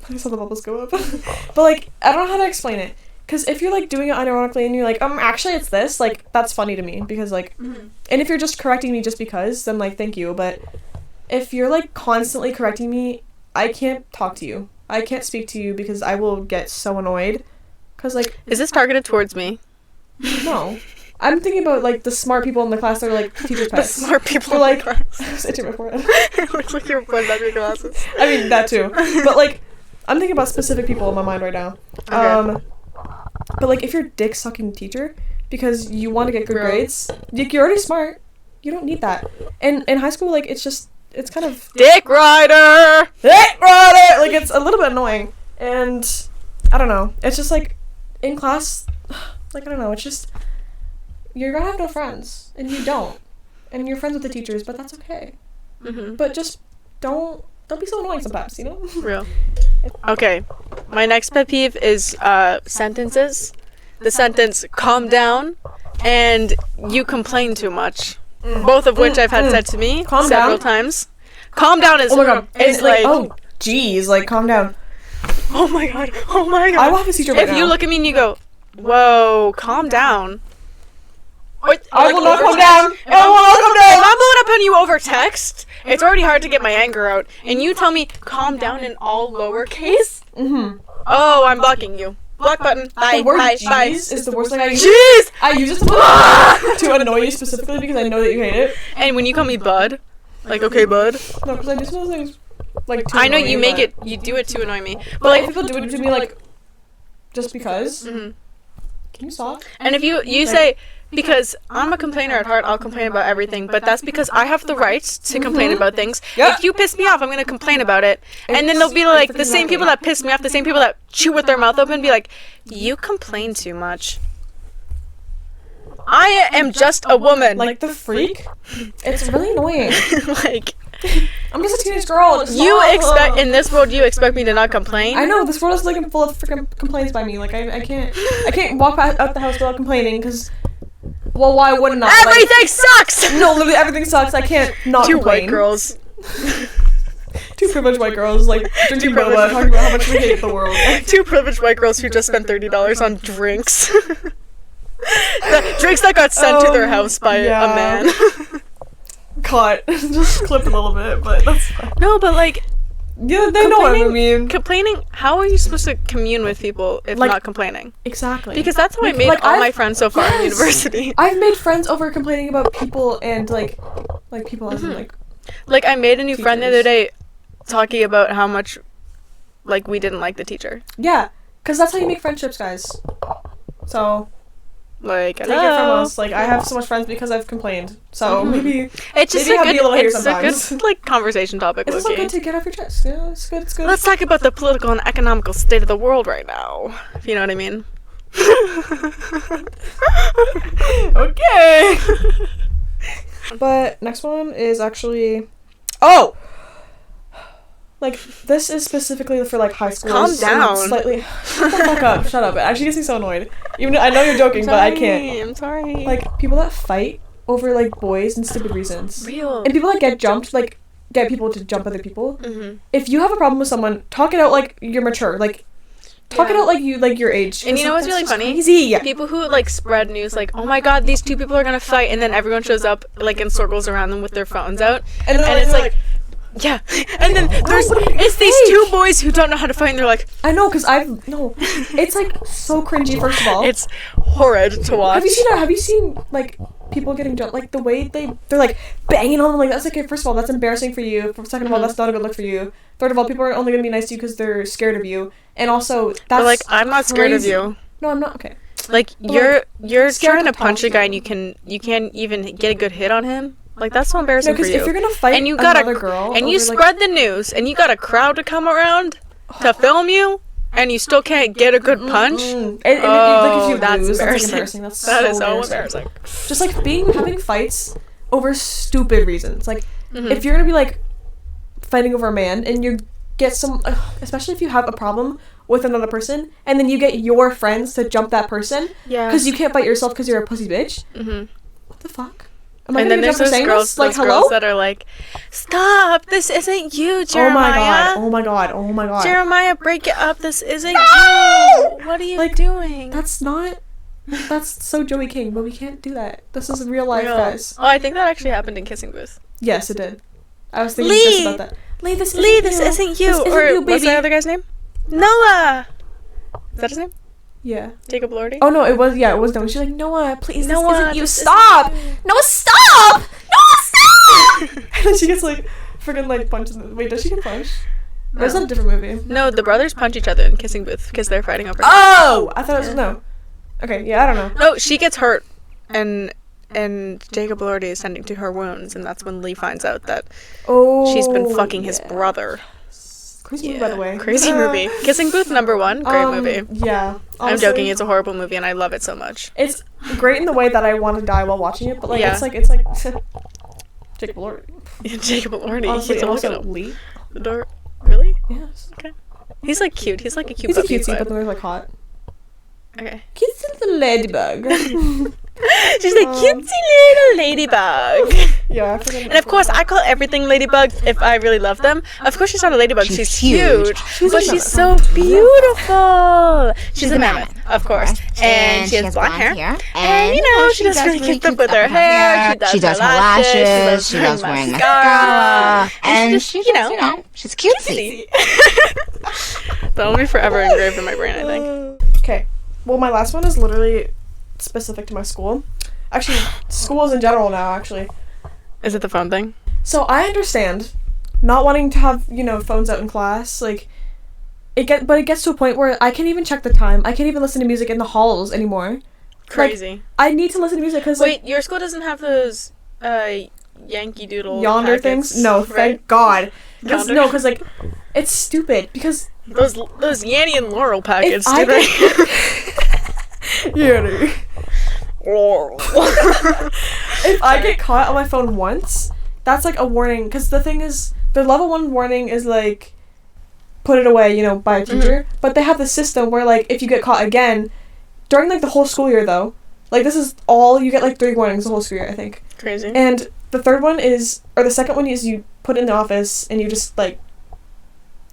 I saw the bubbles go up. But, like, I don't know how to explain it. Because if you're, like, doing it unironically and you're like, actually it's this, like, that's funny to me. Because, like... And if you're just correcting me just because, then, like, thank you. But if you're, like, constantly correcting me, I can't talk to you. I can't speak to you because I will get so annoyed. Because, like... Is this targeted towards me? No. I'm thinking about, like, the smart people in the class that are, like, teachers' pets. The smart people They're, like... in the class. I did my forehead. It looks like you're putting back your glasses. I mean, that too. But, like, I'm thinking about specific people in my mind right now. Okay. But, like, if you're a dick-sucking teacher because you want to get good grades, like, you're already smart. You don't need that. And in high school, like, it's just... It's kind of... Dick rider! Dick rider! Like, it's a little bit annoying. And... I don't know. It's just, like, in class... Like, I don't know. It's just... You're gonna have no friends. And you don't. And you're friends with the teachers, but that's okay. But just don't be so annoying sometimes, you know? Real. Okay. My next pet peeve is sentences. The sentence, calm down, and you complain too much. Both of which I've had said to me several times. Calm down is... Oh my god. It's like... Oh, jeez. Like, calm down. Oh my god. Oh my god. I will have a teacher right now. If you look at me and you go, whoa, calm down. I will not calm down. I will not calm down. If I'm blowing up on you over text, it's already hard to get my anger out. And you tell me, calm down in all lowercase? Oh, I'm blocking you. Block button. Bye. The word Bye. Bye. jeez is the worst thing I use. Jeez! I use it to annoy you specifically because I know that you hate it. And when you call me bud, like, okay, bud. No, because I do some of those things, like, to I know annoy you make it, you do it to annoy me. But, like, people do it to me, like, just because. Can you stop? And if you say, because I'm a complainer at heart, I'll complain about everything, but that's because I have the right to complain about things. Yeah. If you piss me off, I'm going to complain about it. And then they'll be like, the same people that piss me off, the same people that chew with their mouth open, be like, you complain too much. I am just a woman. Like, the freak? It's really annoying. Like, I'm just a teenage girl. you expect, in this world, you expect me to not complain? I know, this world is, like, full of freaking complaints by me. Like, I can't walk out the house without complaining, because... Well, why wouldn't I? Everything sucks! No, literally everything sucks. I can't not Two complain. white girls. Two privileged white girls, like, drinking boba, talking about how much we hate the world. Two privileged white girls who just spent $30 on drinks. The drinks that got sent to their house by a man. Cut. Just clip a little bit, but that's fine. No, but, like... Yeah, they know what I mean. Complaining, how are you supposed to commune with people if Like, not complaining? Exactly. Because that's how I made all my friends so far in university. I've made friends over complaining about people and, like people as in, like... Like, I made a new friend the other teachers. day talking about how much, like, we didn't like the teacher. Yeah, because that's how you make friendships, guys. So... Like, Take it from us. Like, I have so much friends because I've complained. So maybe it's just maybe a be a little hater good, sometimes. like, conversation topic. It's also good to get off your chest. Yeah, it's good. It's good. Let's talk about the political and economical state of the world right now. If you know what I mean. Okay. But next one is actually... Oh! Like, this is specifically for, like, high school. Calm down. Slightly... Shut the fuck up. Shut up. It actually gets me so annoyed. Even though I know you're joking, but I can't. I'm sorry. Like, people that fight over, like, boys and stupid reasons. Real. And people that get jumped, like, get people to jump other people. Mm-hmm. If you have a problem with someone, talk it out like you're mature. Like, talk it out like your age. And you know what's like, really funny? Crazy. People who like spread news like, oh my god, these two people are gonna fight, and then everyone shows up like in circles around them with their phones out, and it's like, yeah, and then it's these two boys who don't know how to fight, and they're like, I know, because it's like so cringy. First of all, it's horrid to watch. Have you seen like people getting jumped, like the way they're like banging on them, like that's okay. First of all, that's embarrassing for you. Second of all, that's not a good look for you. Third of all, people are only gonna be nice to you because they're scared of you, and also that's but like I'm not scared of crazy. you. No, I'm not. Okay. Like But, you're scared trying to to punch a talk guy to and you can't even get a good hit on him. Like that's so embarrassing No, for because you. if you're gonna fight and you got another girl, and you over, like, spread the news, and you got a crowd to come around to film you, and you still can't get a good punch. And like, if you that's lose, embarrassing. That's That is so so embarrassing. Just like having fights over stupid reasons. Like Mhm. if you're gonna be like fighting over a man and you get some, especially if you have a problem with another person, and then you get your friends to jump that person Yeah. because you can't fight yourself because you're a pussy bitch. Mhm. What the fuck? Am I And gonna then be there's jumped for those saying girls, this? Like, those hello? girls that are like, "Stop! This isn't you, Oh Jeremiah. my god! Oh my god! Jeremiah, break it up. This isn't No! you. What are you Like, doing?" That's so Joey King, but we can't do that. This is real life, Real. guys. Oh, I think that actually happened in Kissing Booth. Yes, it did. I was thinking Lee! just about that. Lee, this Lee, isn't this you. isn't you. This isn't Or you, what's baby. that other guy's name? Noah. Is that his name? Yeah. Jacob Lordy? Oh no, it was Noah. She's like, Noah, please, Noah, this isn't you. this Stop! isn't you." Noah, stop! Noah, stop! And then she gets like freaking like punched. Wait, does she get punched? Or is that a different movie? No, the brothers punch each other in Kissing Booth because they're fighting over. Oh, I thought it was no. Okay, yeah, I don't know. No, she gets hurt, and Jacob Lordy is tending to her wounds, and that's when Lee finds out that she's been fucking his brother. Crazy movie, by the way. Crazy movie. Kissing Booth #1, great movie. Yeah. I'm Honestly, joking, it's a horrible movie, and I love it so much. It's great in the way that I want to die while watching it, but like Yeah. it's like Jacob Lordy. Jacob Lordy. Honestly, He's and also also Lee. the door. Really? Yes. He's like cute. He's like a cute He's a puppy. cutesy, but they're like hot. Okay. Cutesy little ladybug. She's like cutesy little ladybug. Yeah, I forgot. And of course, I call everything ladybugs if I really love them. Of course, she's not a ladybug. She's huge. But she's so beautiful. She's a mammoth, of course. And she has blonde hair. And, you know, she does really cute stuff with her hair. She does her lashes. She loves wearing mascara. And she's, you know, she's cutesy. That'll be forever engraved in my brain, I think. Okay. Well, my last one is literally specific to my school. Actually, schools in general now, actually. Is it the phone thing? So I understand not wanting to have, phones out in class. Like, but it gets to a point where I can't even check the time. I can't even listen to music in the halls anymore. Crazy. Like, I need to listen to music because, Wait, your school doesn't have those Yankee Doodle yonder packets, things? No, right? thank God. Yonder? No, because, like, it's stupid. Because Those Yanny and Laurel packets, I do they? Yanny. Laurel. If I get caught on my phone once, that's like a warning. Because the thing is, the level 1 warning is like, put it away, by a teacher. Mm-hmm. But they have the system where, like, if you get caught again, during, like, the whole school year, though, like, this is all, you get, like, 3 warnings the whole school year, I think. Crazy. And the third one is, or the second one is you put it in the office and you just, like,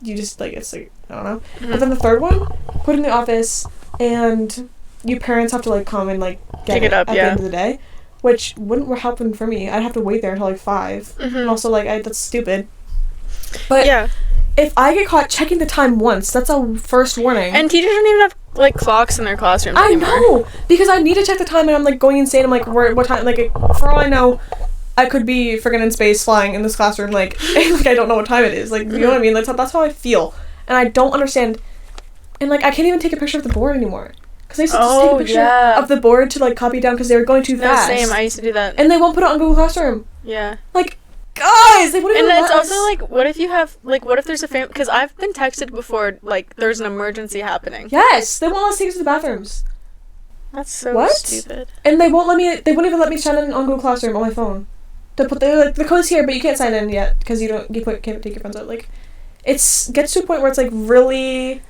it's, like, I don't know. Mm-hmm. But then the third one, put it in the office and you parents have to, like, come and, like, get Pick it up, at yeah. the end of the day. Which wouldn't happen for me. I'd have to wait there until, like, 5. Mm-hmm. And also, like, that's stupid. But Yeah. if I get caught checking the time once, that's a first warning. And teachers don't even have, like, clocks in their classrooms I anymore. know! Because I need to check the time and I'm, like, going insane. I'm like, what time? Like, for all I know, I could be friggin' in space flying in this classroom, like, like I don't know what time it is. Like, you know what I mean? That's how I feel. And I don't understand. And, like, I can't even take a picture of the board anymore. Because I used to just take a picture of the board to, like, copy it down because they were going too No, fast. same. I used to do that. And they won't put it on Google Classroom. Yeah. Like, guys, they wouldn't And even it's let also, us. like, what if you have, like, what if there's a family, because I've been texted before, like, there's an emergency happening. Yes, they won't let us take us to the bathrooms. That's so What? stupid. And they won't even let me sign in on Google Classroom on my phone. They're like, the code's here, but you can't sign in yet because can't take your phones out. Like, It gets to a point where it's like really,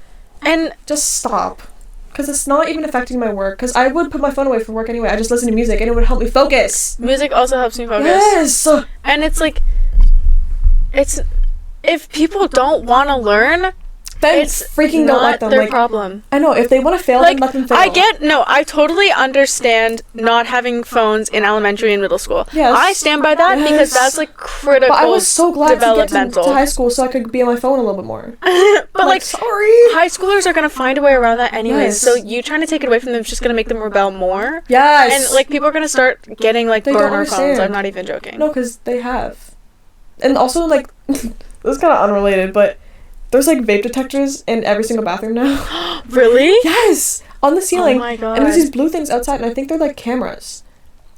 And just stop. Because it's not even affecting my work. Because I would put my phone away from work anyway. I just listen to music and it would help me focus. music also helps me focus. Yes! And it's like, if people don't want to learn, Then it's freaking don't let them. their Like, problem. I know, if they want to fail, Like, then let them fail. I totally understand not having phones in elementary and middle school. Yes. I stand by that because Yes. that's like critical. But I was so glad to get developmental. to high school so I could be on my phone a little bit more. But like, sorry. high schoolers are gonna find a way around that anyways. Yes. So you trying to take it away from them is just gonna make them rebel more. Yes. And like people are gonna start getting like They don't burner phones. understand. I'm not even joking. No, because they have. And also, like, this is kind of unrelated, but there's, like, vape detectors in every single bathroom now. Really? Yes! On the ceiling. Oh my god. And there's these blue things outside, and I think they're, like, cameras.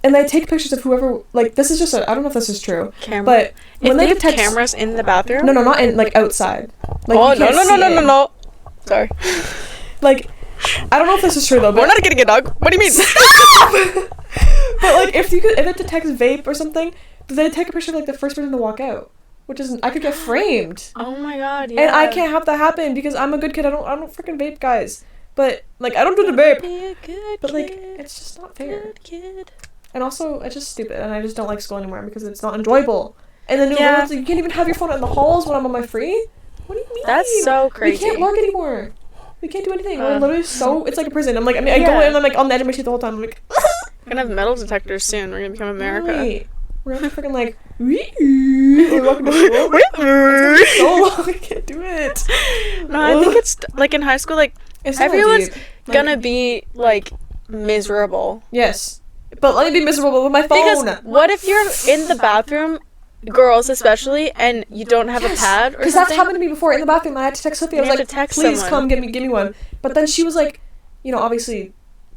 And they take pictures of whoever, like, this is just I don't know if this is true. Camera. But If when they have detect... cameras in the bathroom. No, not in, like, outside. Like, Oh you no can't no no see no no in. no. Sorry. Like, I don't know if this is true, though, We're but... not getting a dog. What do you mean? But, like, if it detects vape or something, they take a picture of, like, the first person to walk out. Which is... I could get framed. Oh my god. Yeah. And I can't have that happen because I'm a good kid. I don't freaking vape, guys. But like I don't do the vape. Be a good But like kid. it's just not fair. Good kid. And also it's just stupid and I just don't like school anymore because it's not enjoyable. And then Yeah. it's like, you can't even have your phone out in the halls when I'm on my free. What do you mean? That's so We crazy. can't lurk anymore. We can't do anything. We're Uh. literally so it's like a prison. I'm like I go Yeah. in and I'm like on the edge of my seat the whole time. I'm like We're gonna have metal detectors soon. We're gonna become America. Wait. We're gonna be freaking like we're walking to school. So long. I can't do it. No, I think it's like in high school, like It's not everyone's deep. gonna be like miserable. Yes. But let me be miserable with my phone. Because what if you're in the bathroom, girls especially, and you don't have a pad or Because that's something? happened to me before in the bathroom. I had to text Sophie. I was You had like, to text please someone. come give me one. But then she was like, you know, obviously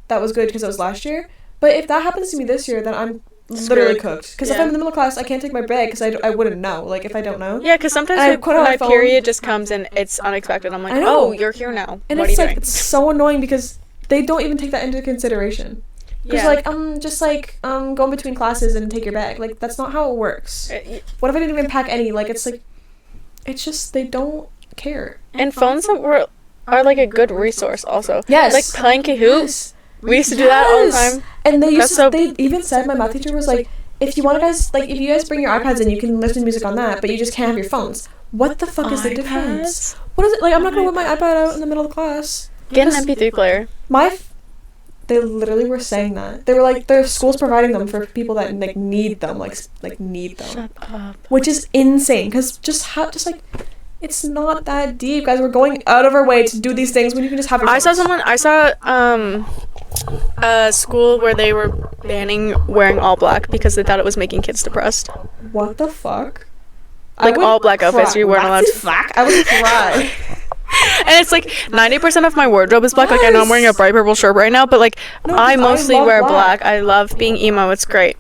that was good because it was last year. But if that happens to me this year, then I'm literally Screwed. cooked. Because if Yeah. I'm in the middle of class, I can't take my break because I wouldn't know. Like, if I don't know. Yeah, because sometimes I my, put on my phone. period just comes and it's unexpected. I'm like, I know. oh, you're here now. And what it's are you like, doing? it's so annoying because they don't even take that into consideration. Because, Yeah. like, just, like, go in between classes and take your bag. Like, that's not how it works. What if I didn't even pack any? Like, it's like, it's just, they don't care. And phones are like a good resource also. Yes. Like playing Kahoot. Yes. We used to do that all the Yes. time. And they used That's to, so- they even said, my math teacher was like, if you want to guys, like, if you guys bring your iPads in, you can listen to music on that, but you just can't have your phones. What the fuck is the difference? What is it? Like, I'm not going to whip my iPad out in the middle of the class. Get an Because MP3 player. they literally were saying that. They were like, their school's providing them for people that, like, need them, like need them. Shut up. Which is insane, because like, it's not that deep, guys. We're going out of our way to do these things when you can just have your I saw phones. a school where they were banning wearing all black because they thought it was making kids depressed. What the fuck? Like, I would all black outfits, cry. you weren't allowed What to- the fuck? I would cry. And it's like 90% of my wardrobe is black. Like, I know I'm wearing a bright purple shirt right now, but like No, I 'cause I mostly love wear black. black. I love being emo. It's great.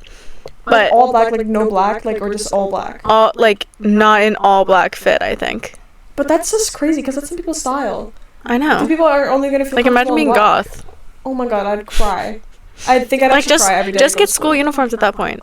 But all black, like no black, like, or just all black. all like not an all black fit, I think. But that's just crazy because that's some people's style. I Some know. people are only gonna feel Like imagine comfortable in being black. goth. Oh my god, I'd cry. I think I'd Like actually just cry every day. just to go get to school uniforms at that point.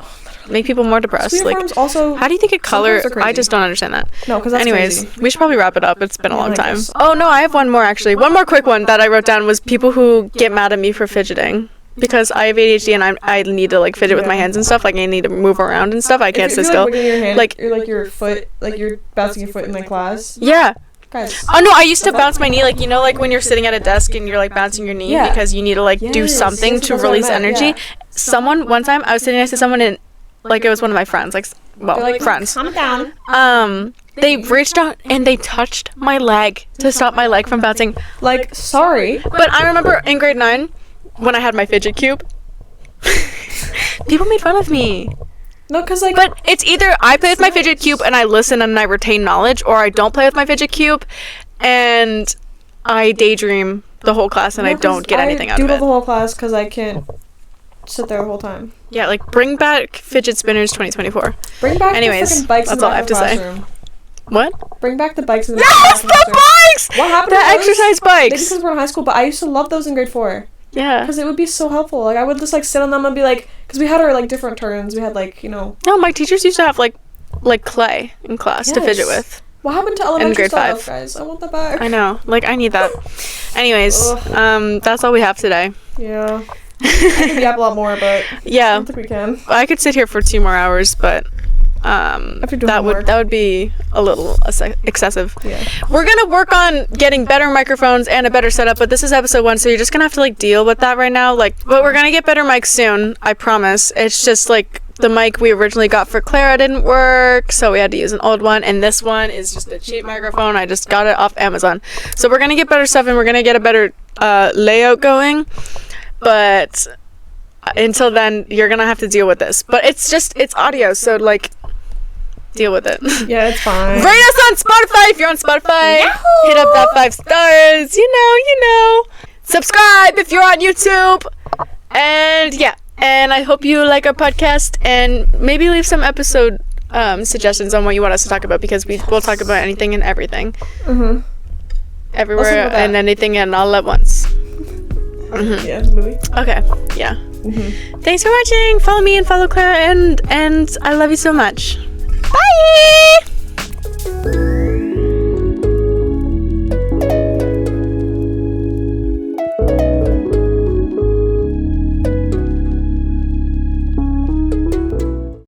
Make people more depressed. School Like uniforms also. how do you think a color? sometimes they're I crazy. just don't understand that. No, because that's Anyways, crazy. we should probably wrap it up. It's been a Yeah, long I time. guess. Oh no, I have one more actually. One more quick one that I wrote down was people who get mad at me for fidgeting. Because I have ADHD and I need to like fidget with my Yeah. hands and stuff. Like I need to move around and stuff. I can't If sit you're, still. like, wiggling your hand, Like- you're like your foot, like you're bouncing your foot in like class. Yeah. Guys. Oh no, I used to bounce my knee, like you know, like when you're sitting at a desk and you're like bouncing your knee Yeah. because you need to like do Yes, something yes, to that's what I release meant, energy. yeah. Someone one time I was sitting next to someone and like it was one of my friends, like well, They're like, friends. calm down. They reached out and they touched my leg to stop my leg from bouncing. Like, sorry. But I remember in grade 9 when I had my fidget cube, people made fun of me. No, because like. But it's either I play with my fidget cube and I listen and I retain knowledge, or I don't play with my fidget cube and I daydream the whole class and I No, 'cause don't get anything out of doodle it. the whole class because I can't sit there the whole time. Yeah, like bring back fidget spinners 2024. Bring back Anyways, the freaking bikes in that's the all I back have of the to say. classroom. What? Bring back the bikes in the Yes, back of the classroom. bikes! What happened The to those? exercise Maybe bikes! because we're in high school, but I used to love those in grade 4. Yeah. Because it would be so helpful. Like, I would just, like, sit on them and be like... Because we had our, like, different turns. We had, like, you know... No, my teachers used to have like clay in class to fidget Yes. with. What happened to elementary style, guys? I want that back. I know. Like, I need that. Anyways, that's all we have today. Yeah. I could yap a lot more, but yeah, I don't think we can. I could sit here for 2 more hours, but that would be a little excessive. Yeah. We're gonna work on getting better microphones and a better setup, but this is episode 1, so you're just gonna have to like deal with that right now. Like, but we're gonna get better mics soon, I promise. It's just like the mic we originally got for Clara didn't work, so we had to use an old one, and this one is just a cheap microphone. I just got it off Amazon. So we're gonna get better stuff, and we're gonna get a better layout going. But until then, you're gonna have to deal with this. But it's audio, so like, deal with it. Yeah, it's fine. Rate us on Spotify if you're on Spotify. Yahoo! Hit up that 5 stars. You know. Subscribe if you're on YouTube. And yeah. And I hope you like our podcast, and maybe leave some episode suggestions on what you want us to talk about, because we'll talk about anything and everything. Mm-hmm. Everywhere and anything and all at once. Mm-hmm. Yeah, movie. Okay, yeah. Mm-hmm. Thanks for watching. Follow me and follow Clara, and I love you so much. Bye!